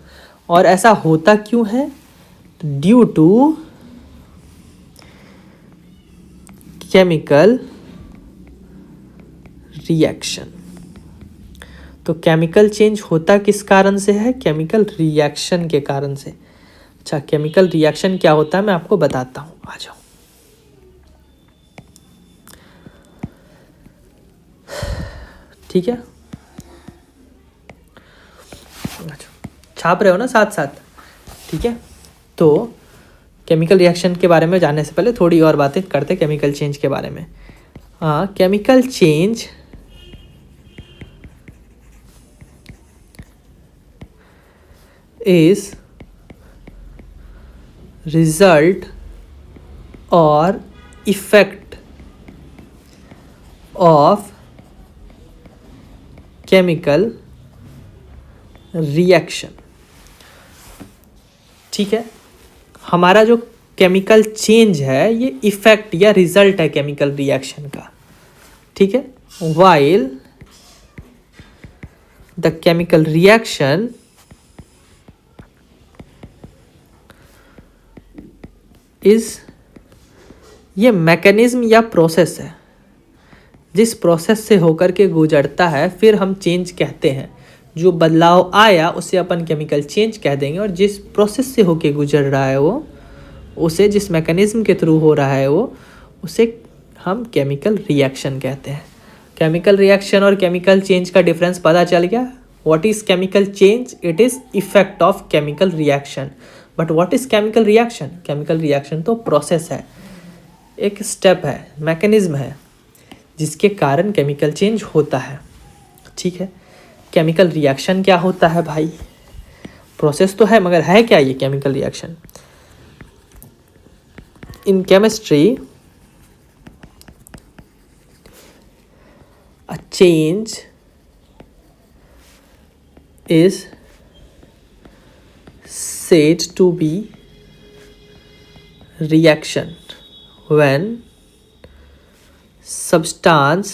और ऐसा होता क्यों है? Due to chemical reaction. तो केमिकल चेंज होता किस कारण से है? केमिकल रिएक्शन के कारण से। अच्छा, केमिकल रिएक्शन क्या होता है मैं आपको बताता हूँ, आ जाओ। ठीक है, छाप रहे हो ना साथ साथ? ठीक है, तो केमिकल रिएक्शन के बारे में जानने से पहले थोड़ी और बातें करते केमिकल चेंज के बारे में। हाँ, chemical change is result or effect of chemical reaction। ठीक है, हमारा जो केमिकल चेंज है ये इफेक्ट या रिजल्ट है केमिकल रिएक्शन का। ठीक है, while the chemical reaction is, ये मैकेनिज्म या प्रोसेस है जिस प्रोसेस से होकर के गुजरता है, फिर हम चेंज कहते हैं। जो बदलाव आया उसे अपन केमिकल चेंज कह देंगे, और जिस प्रोसेस से होके गुजर रहा है वो, उसे जिस मैकेनिज्म के थ्रू हो रहा है वो, उसे हम केमिकल रिएक्शन कहते हैं। केमिकल रिएक्शन और केमिकल चेंज का डिफरेंस पता चल गया। What is chemical change? It is effect of chemical reaction. But what is chemical reaction? Chemical reaction तो प्रोसेस है, एक स्टेप है, मैकेनिज्म है जिसके कारण केमिकल चेंज होता है। ठीक है, केमिकल रिएक्शन क्या होता है भाई? प्रोसेस तो है, मगर है क्या ये chemical reaction? In chemistry a change is said to be reaction when substance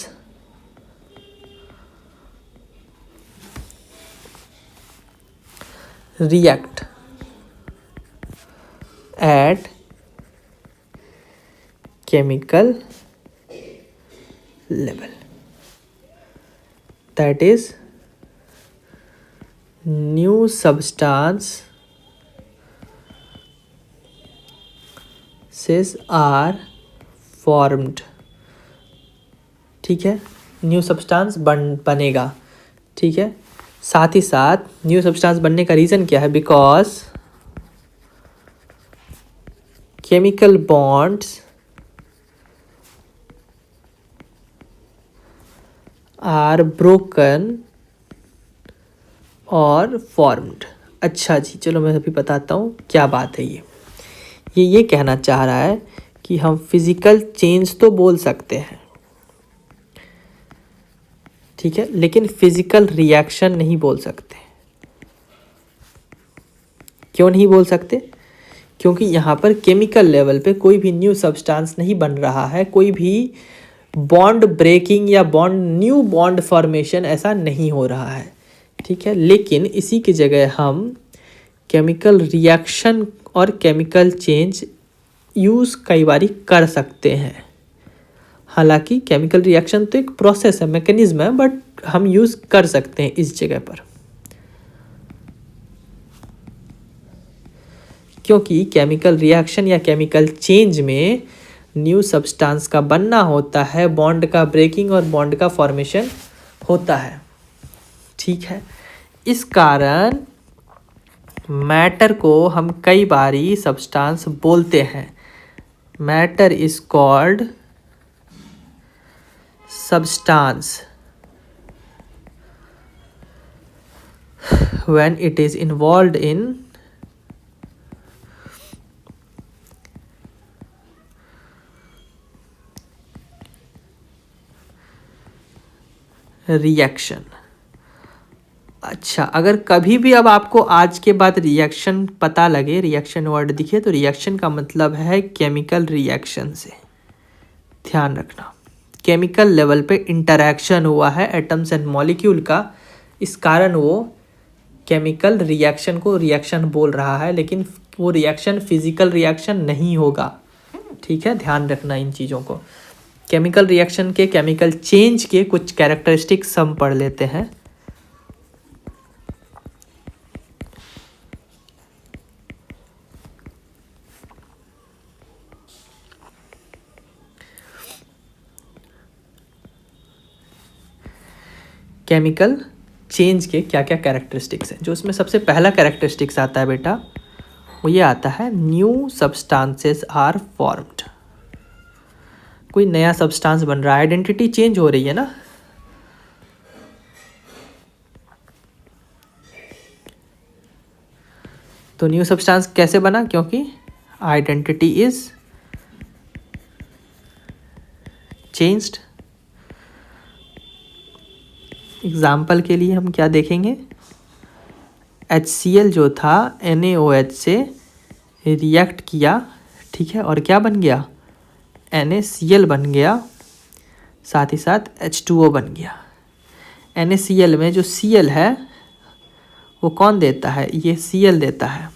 react at chemical level, that is new substances are formed। ठीक है, न्यू सब्सटेंस बनेगा। ठीक है, साथ ही साथ न्यू सब्सटेंस बनने का रीज़न क्या है? Because chemical bonds are broken और फॉर्म्ड। अच्छा जी, चलो मैं अभी बताता हूँ क्या बात है। ये कहना चाह रहा है कि हम फिजिकल चेंज तो बोल सकते हैं, ठीक है, लेकिन फिजिकल रिएक्शन नहीं बोल सकते। क्यों नहीं बोल सकते? क्योंकि यहाँ पर केमिकल लेवल पे कोई भी न्यू सब्सटेंस नहीं बन रहा है, कोई भी बॉन्ड ब्रेकिंग या न्यू बॉन्ड फॉर्मेशन ऐसा नहीं हो रहा है। ठीक है, लेकिन इसी की जगह हम केमिकल रिएक्शन और केमिकल चेंज यूज़ कई बारी कर सकते हैं। हालांकि केमिकल रिएक्शन तो एक प्रोसेस है, मैकेनिज्म है, बट हम यूज़ कर सकते हैं इस जगह पर, क्योंकि केमिकल रिएक्शन या केमिकल चेंज में न्यू सब्सटेंस का बनना होता है, बॉन्ड का ब्रेकिंग और बॉन्ड का फॉर्मेशन होता है। ठीक है, इस कारण मैटर को हम कई बारी सब्सटेंस बोलते हैं। Matter is called substance when it is involved in reaction। अच्छा, अगर कभी भी अब आपको आज के बाद रिएक्शन पता लगे, रिएक्शन वर्ड दिखे, तो रिएक्शन का मतलब है केमिकल रिएक्शन से। ध्यान रखना, केमिकल लेवल पे इंटरैक्शन हुआ है एटम्स एंड मॉलिक्यूल का, इस कारण वो केमिकल रिएक्शन को रिएक्शन बोल रहा है, लेकिन वो रिएक्शन फिजिकल रिएक्शन नहीं होगा। ठीक है, ध्यान रखना इन चीज़ों को। केमिकल रिएक्शन के, केमिकल चेंज के कुछ कैरेक्टरिस्टिक्स हम पढ़ लेते हैं। केमिकल चेंज के क्या क्या कैरेक्टरिस्टिक्स हैं। जो उसमें सबसे पहला कैरेक्टरिस्टिक्स आता है बेटा, वो ये आता है न्यू सब्सटेंसेस आर फॉर्म्ड। कोई नया सब्सटेंस बन रहा है, आइडेंटिटी चेंज हो रही है ना। तो न्यू सब्सटेंस कैसे बना? क्योंकि आइडेंटिटी इज चेंज्ड। एग्जाम्पल के लिए हम क्या देखेंगे, HCl जो था NaOH से रिएक्ट किया, ठीक है, और क्या बन गया? NaCl बन गया, साथ ही साथ H2O बन गया। NaCl में जो Cl है वो कौन देता है? ये Cl देता है,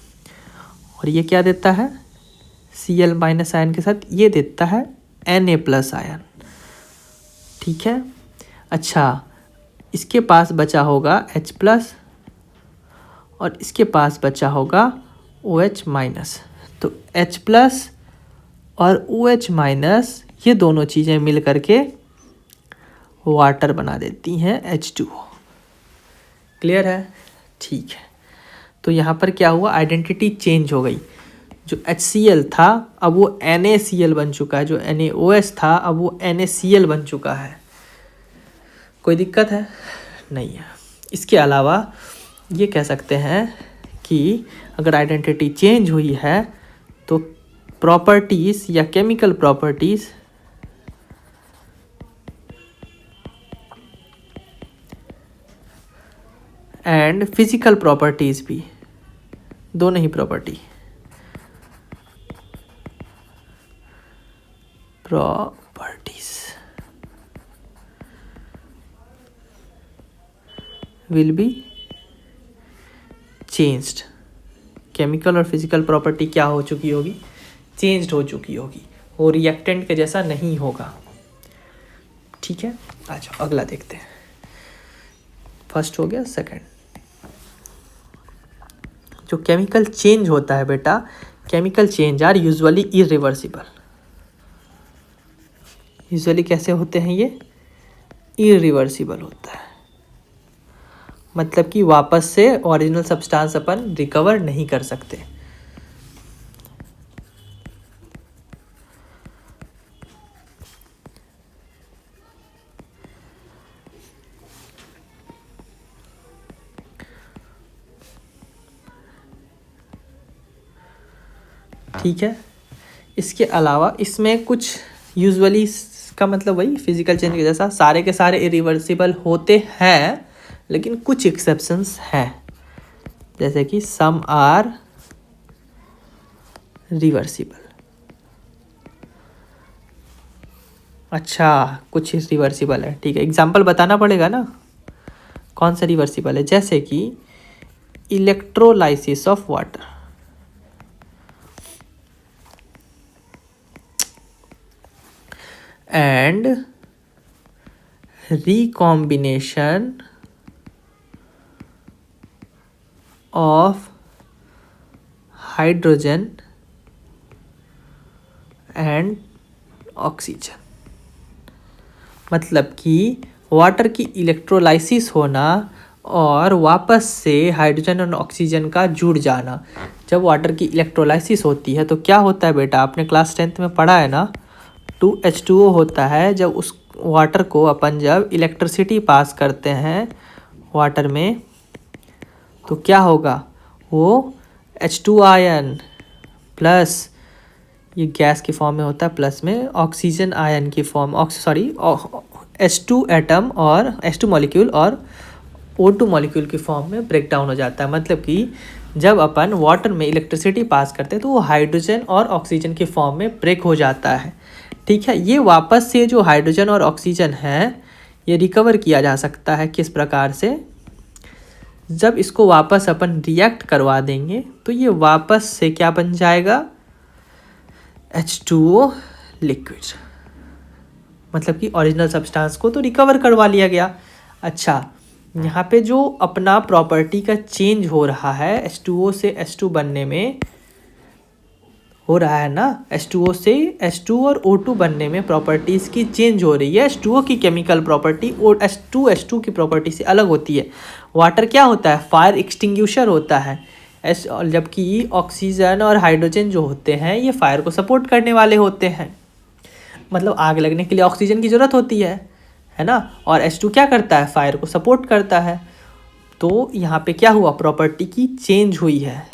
और ये क्या देता है? Cl माइनस आयन के साथ ये देता है Na प्लस आयन। ठीक है, अच्छा, इसके पास बचा होगा H प्लस और इसके पास बचा होगा OH माइनस। तो H प्लस और OH माइनस ये दोनों चीज़ें मिल करके वाटर बना देती हैं H2O। क्लियर है? ठीक है, तो यहाँ पर क्या हुआ? आइडेंटिटी चेंज हो गई। जो HCl था अब वो NaCl बन चुका है, जो NaOH था अब वो NaCl बन चुका है। कोई दिक्कत है? नहीं है। इसके अलावा ये कह सकते हैं कि अगर आइडेंटिटी चेंज हुई है तो प्रॉपर्टीज़ या chemical properties and physical properties भी, दोनों ही properties will be changed. Chemical और फिजिकल प्रॉपर्टी क्या हो चुकी होगी? चेंज्ड हो चुकी होगी, वो रिएक्टेंट के जैसा नहीं होगा। ठीक है, अच्छा अगला देखते हैं। फर्स्ट हो गया, सेकंड। जो केमिकल चेंज होता है बेटा, chemical change are usually irreversible. Usually कैसे होते हैं ये? इरिवर्सिबल होता है, मतलब कि वापस से ओरिजिनल सब्सटेंस अपन रिकवर नहीं कर सकते। ठीक है, इसके अलावा इसमें कुछ यूजुअली का मतलब वही फिजिकल चेंज के जैसा सारे के सारे इरिवर्सिबल होते हैं, लेकिन कुछ एक्सेप्शंस हैं, जैसे कि सम आर रिवर्सिबल। अच्छा, कुछ रिवर्सिबल है, ठीक है, एग्जांपल बताना पड़ेगा ना कौन सा रिवर्सिबल है। जैसे कि electrolysis of water, and recombination of hydrogen and oxygen। मतलब कि वाटर की इलेक्ट्रोलाइसिस होना और वापस से हाइड्रोजन और ऑक्सीजन का जुड़ जाना। जब वाटर की इलेक्ट्रोलाइसिस होती है तो क्या होता है बेटा, आपने क्लास 10th में पढ़ा है ना, 2H2O होता है। जब उस वाटर को अपन जब इलेक्ट्रिसिटी पास करते हैं वाटर में तो क्या होगा, वो H2 आयन प्लस, ये गैस की फॉर्म में होता है, प्लस में ऑक्सीजन आयन की फॉर्म, H2 एटम और H2 मॉलिक्यूल और O2 मॉलिक्यूल की फॉर्म में ब्रेक डाउन हो जाता है। मतलब कि जब अपन वाटर में इलेक्ट्रिसिटी पास करते हैं तो वो हाइड्रोजन और ऑक्सीजन की फॉर्म में ब्रेक हो जाता है। ठीक है, ये वापस से जो हाइड्रोजन और ऑक्सीजन है ये रिकवर किया जा सकता है। किस प्रकार से? जब इसको वापस अपन रिएक्ट करवा देंगे तो ये वापस से क्या बन जाएगा? H2O liquid. मतलब कि ओरिजिनल सब्सटेंस को तो रिकवर करवा लिया गया। अच्छा, यहाँ पे जो अपना प्रॉपर्टी का चेंज हो रहा है H2O से H2 बनने में हो रहा है ना, H2O से H2 और O2 बनने में प्रॉपर्टीज़ की चेंज हो रही है। H2O की केमिकल प्रॉपर्टी और H2 की प्रॉपर्टी से अलग होती है। वाटर क्या होता है? फायर एक्सटिंग्विशर होता है। जबकि ऑक्सीजन और हाइड्रोजन जो होते हैं ये फायर को सपोर्ट करने वाले होते हैं। मतलब आग लगने के लिए ऑक्सीजन की ज़रूरत होती है ना, और H2 क्या करता है? फायर को सपोर्ट करता है। तो यहाँ पे क्या हुआ? प्रॉपर्टी की चेंज हुई है।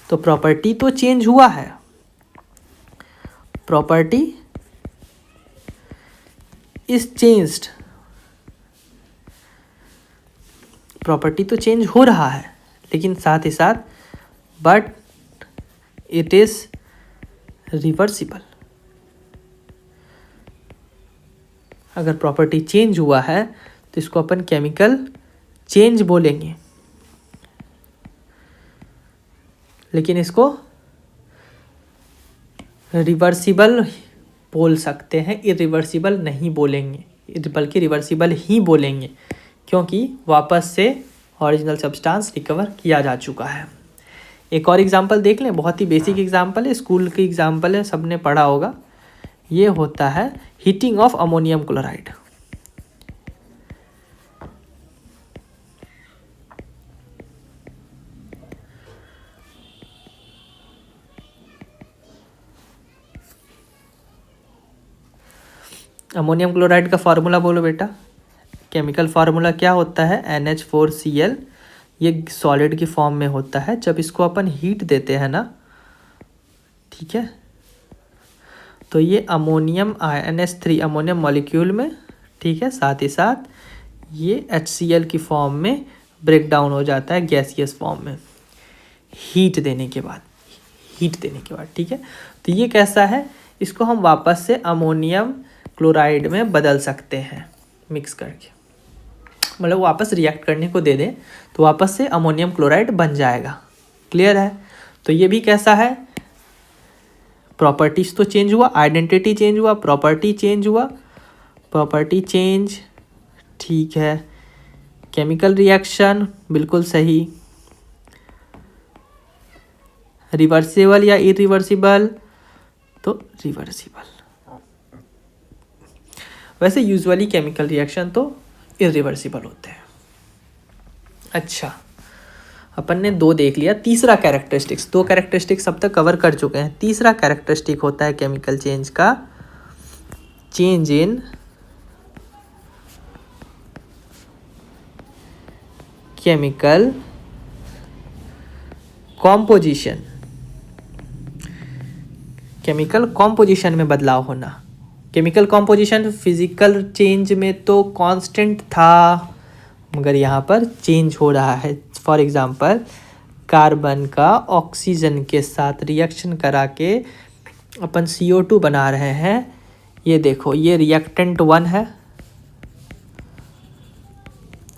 तो प्रॉपर्टी तो चेंज हुआ है, प्रॉपर्टी इज चेंज्ड, प्रॉपर्टी तो चेंज हो रहा है, लेकिन साथ ही साथ बट इट इज रिवर्सिबल। अगर प्रॉपर्टी चेंज हुआ है तो इसको अपन केमिकल चेंज बोलेंगे, लेकिन इसको रिवर्सिबल बोल सकते हैं, इरिवर्सिबल नहीं बोलेंगे, बल्कि रिवर्सिबल ही बोलेंगे, क्योंकि वापस से ओरिजिनल सब्सटेंस रिकवर किया जा चुका है। एक और एग्जांपल देख लें, बहुत ही बेसिक एग्जांपल है, स्कूल की एग्जांपल है, सबने पढ़ा होगा। ये होता है heating of ammonium chloride. Ammonium chloride का फार्मूला बोलो बेटा। केमिकल फार्मूला क्या होता है? NH4Cl। ये सॉलिड की फॉर्म में होता है। जब इसको अपन हीट देते हैं ना, ठीक है, तो ये अमोनियम NH3 अमोनियम मॉलिक्यूल में, ठीक है, साथ ही साथ ये HCl की फॉर्म में ब्रेक डाउन हो जाता है गैसियस फॉर्म में हीट देने के बाद, ठीक है। तो ये कैसा है? इसको हम वापस से अमोनियम क्लोराइड में बदल सकते हैं मिक्स करके, मतलब वापस रिएक्ट करने को दे दें तो वापस से अमोनियम क्लोराइड बन जाएगा। क्लियर है? तो ये भी कैसा है? प्रॉपर्टीज तो चेंज हुआ, आइडेंटिटी चेंज हुआ, प्रॉपर्टी चेंज हुआ, प्रॉपर्टी चेंज, ठीक है। केमिकल रिएक्शन बिल्कुल सही। रिवर्सिबल या इरिवर्सिबल? तो रिवर्सिबल। वैसे यूजुअली केमिकल रिएक्शन तो इरिवर्सिबल होते हैं। अच्छा, अपन ने दो देख लिया, तीसरा कैरेक्टरिस्टिक्स, दो कैरेक्टरिस्टिक्स अब तक कवर कर चुके हैं। तीसरा कैरेक्टरिस्टिक होता है केमिकल चेंज का, change in chemical composition. Chemical composition में बदलाव होना। केमिकल कॉम्पोजिशन फिजिकल चेंज में तो कांस्टेंट था, मगर यहाँ पर चेंज हो रहा है। फॉर एग्जांपल, कार्बन का ऑक्सीजन के साथ रिएक्शन करा के अपन CO2 बना रहे हैं। ये देखो, ये रिएक्टेंट 1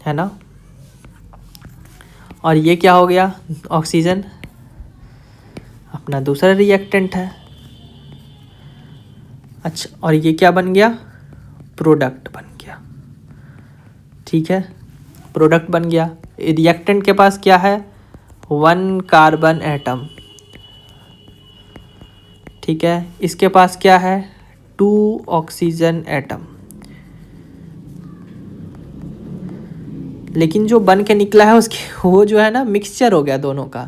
है ना, और ये क्या हो गया? ऑक्सीजन अपना दूसरा रिएक्टेंट है। अच्छा, और ये क्या बन गया? प्रोडक्ट बन गया, ठीक है, प्रोडक्ट बन गया। रिएक्टेंट के पास क्या है? 1 कार्बन एटम, ठीक है, इसके पास क्या है? 2 ऑक्सीजन एटम। लेकिन जो बन के निकला है उसके वो जो है ना, मिक्सचर हो गया दोनों का।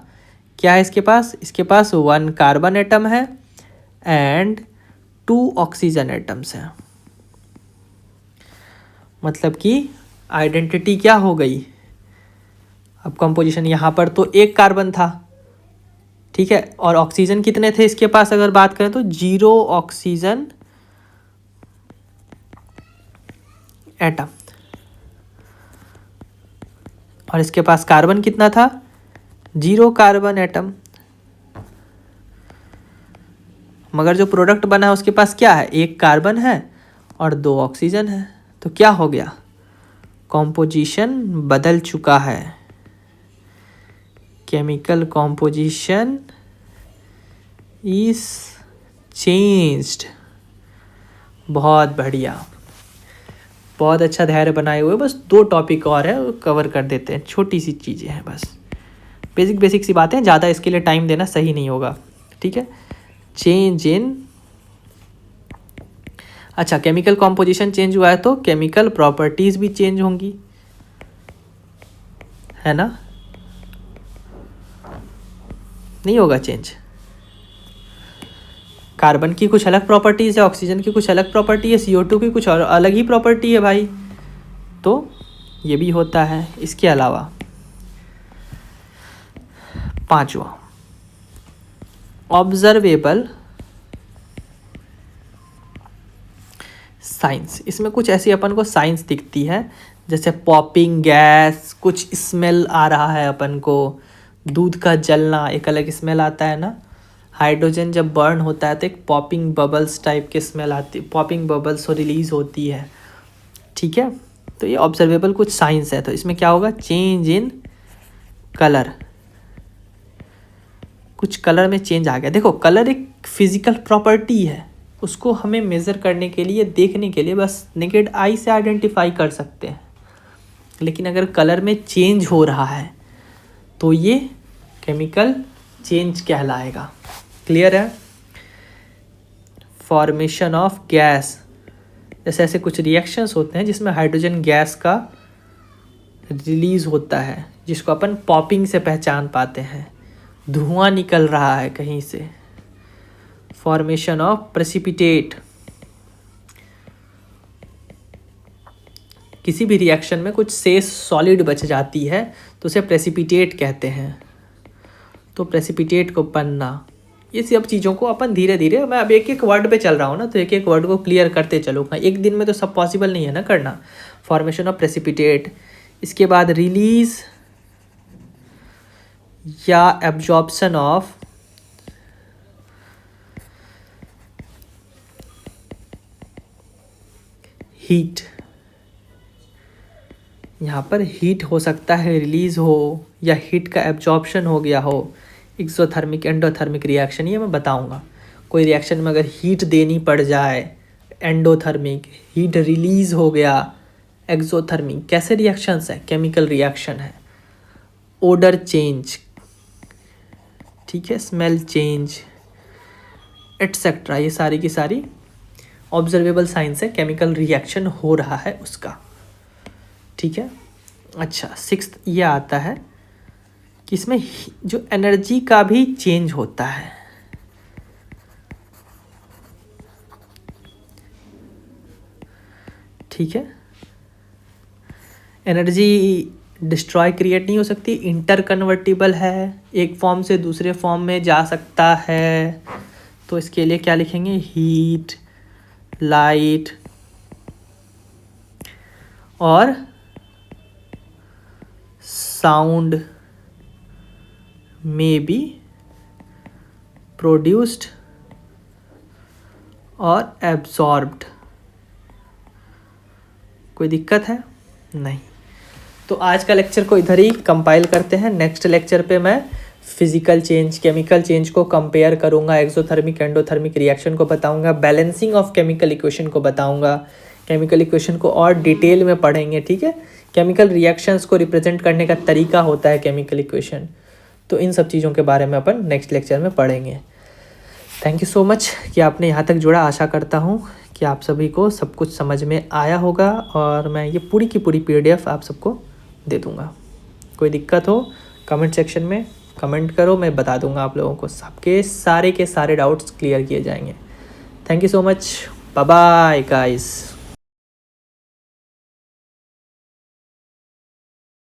क्या है इसके पास? इसके पास 1 कार्बन एटम है एंड 2 ऑक्सीजन एटम्स हैं। मतलब कि आइडेंटिटी क्या हो गई? अब कंपोजिशन, यहाँ पर तो 1 कार्बन था, ठीक है, और ऑक्सीजन कितने थे इसके पास? अगर बात करें तो 0 ऑक्सीजन एटम। और इसके पास कार्बन कितना था, 0 कार्बन एटम। मगर जो प्रोडक्ट बना है उसके पास क्या है, 1 कार्बन है और 2 ऑक्सीजन है। तो क्या हो गया, कॉम्पोजिशन बदल चुका है, केमिकल कॉम्पोजिशन इज चेंज्ड। बहुत बढ़िया, बहुत अच्छा धैर्य बनाए हुए। बस 2 टॉपिक और है, कवर कर देते हैं, छोटी सी चीज़ें हैं बस, बेसिक सी बातें, ज़्यादा इसके लिए टाइम देना सही नहीं होगा, ठीक है। चेंज इन, अच्छा केमिकल कॉम्पोजिशन चेंज हुआ है तो केमिकल प्रॉपर्टीज़ भी चेंज होंगी, है ना, नहीं होगा चेंज। कार्बन की कुछ अलग प्रॉपर्टीज़ है, ऑक्सीजन की कुछ अलग प्रॉपर्टी है, CO2 की कुछ और अलग ही प्रॉपर्टी है भाई, तो ये भी होता है। इसके अलावा 5वां, ऑब्जर्वेबल साइंस। इसमें कुछ ऐसी अपन को साइंस दिखती है, जैसे पॉपिंग गैस, कुछ स्मेल आ रहा है अपन को, दूध का जलना, एक अलग स्मेल आता है ना, हाइड्रोजन जब बर्न होता है तो एक पॉपिंग बबल्स टाइप के स्मेल आती, पॉपिंग बबल्स रिलीज होती है, ठीक है। तो ये ऑब्जर्वेबल कुछ साइंस है। तो इसमें क्या होगा, चेंज इन कलर, कुछ कलर में चेंज आ गया। देखो कलर एक फिजिकल प्रॉपर्टी है, उसको हमें मेज़र करने के लिए, देखने के लिए बस नेकेड आई से आइडेंटिफाई कर सकते हैं, लेकिन अगर कलर में चेंज हो रहा है तो ये केमिकल चेंज कहलाएगा। क्लियर है। फॉर्मेशन ऑफ गैस, जैसे ऐसे कुछ रिएक्शंस होते हैं जिसमें हाइड्रोजन गैस का रिलीज होता है, जिसको अपन पॉपिंग से पहचान पाते हैं, धुआं निकल रहा है कहीं से। फॉर्मेशन ऑफ प्रेसिपिटेट, किसी भी रिएक्शन में कुछ शेष सॉलिड बच जाती है तो उसे प्रेसिपिटेट कहते हैं। तो प्रेसिपिटेट को बनना, ये सब चीज़ों को अपन धीरे धीरे, मैं अब एक एक वर्ड पे चल रहा हूँ ना, तो एक एक वर्ड को क्लियर करते चलूँगा, एक दिन में तो सब पॉसिबल नहीं है ना करना। फॉर्मेशन ऑफ प्रेसिपिटेट, इसके बाद रिलीज या एब्जॉर्प्शन ऑफ हीट, यहाँ पर हीट हो सकता है रिलीज हो या हीट का एब्जॉर्प्शन हो गया हो, एक्सोथर्मिक एंडोथर्मिक रिएक्शन, ये मैं बताऊंगा। कोई रिएक्शन में अगर हीट देनी पड़ जाए, एंडोथर्मिक, हीट रिलीज हो गया, एक्सोथर्मिक, कैसे रिएक्शंस है, केमिकल रिएक्शन है। ओडर चेंज, ठीक है, स्मेल चेंज एटसेट्रा, ये सारी की सारी ऑब्जर्वेबल साइंस है, केमिकल रिएक्शन हो रहा है उसका, ठीक है। अच्छा 6th ये आता है कि इसमें जो एनर्जी का भी चेंज होता है, ठीक है। एनर्जी डिस्ट्रॉय क्रिएट नहीं हो सकती, इंटर कन्वर्टिबल है, एक फॉर्म से दूसरे फॉर्म में जा सकता है। तो इसके लिए क्या लिखेंगे, हीट, लाइट और साउंड में बी प्रोड्यूस्ड और एब्जॉर्ब्ड। कोई दिक्कत है नहीं। तो आज का लेक्चर को इधर ही कंपाइल करते हैं। नेक्स्ट लेक्चर पे मैं फिजिकल चेंज, केमिकल चेंज को कंपेयर करूंगा, एक्सोथर्मिक एंडोथर्मिक रिएक्शन को बताऊंगा, बैलेंसिंग ऑफ केमिकल इक्वेशन को बताऊंगा, केमिकल इक्वेशन को और डिटेल में पढ़ेंगे, ठीक है। केमिकल रिएक्शंस को रिप्रेजेंट करने का तरीका होता है केमिकल इक्वेशन, तो इन सब चीज़ों के बारे में अपन नेक्स्ट लेक्चर में पढ़ेंगे। थैंक यू सो मच कि आपने यहाँ तक जुड़ा। आशा करता हूँ कि आप सभी को सब कुछ समझ में आया होगा और मैं ये पूरी की पूरी PDF आप सबको दे दूँगा। कोई दिक्कत हो कमेंट सेक्शन में कमेंट करो, मैं बता दूँगा आप लोगों को, सबके सारे के सारे डाउट्स क्लियर किए जाएंगे। Thank you so much, bye bye guys.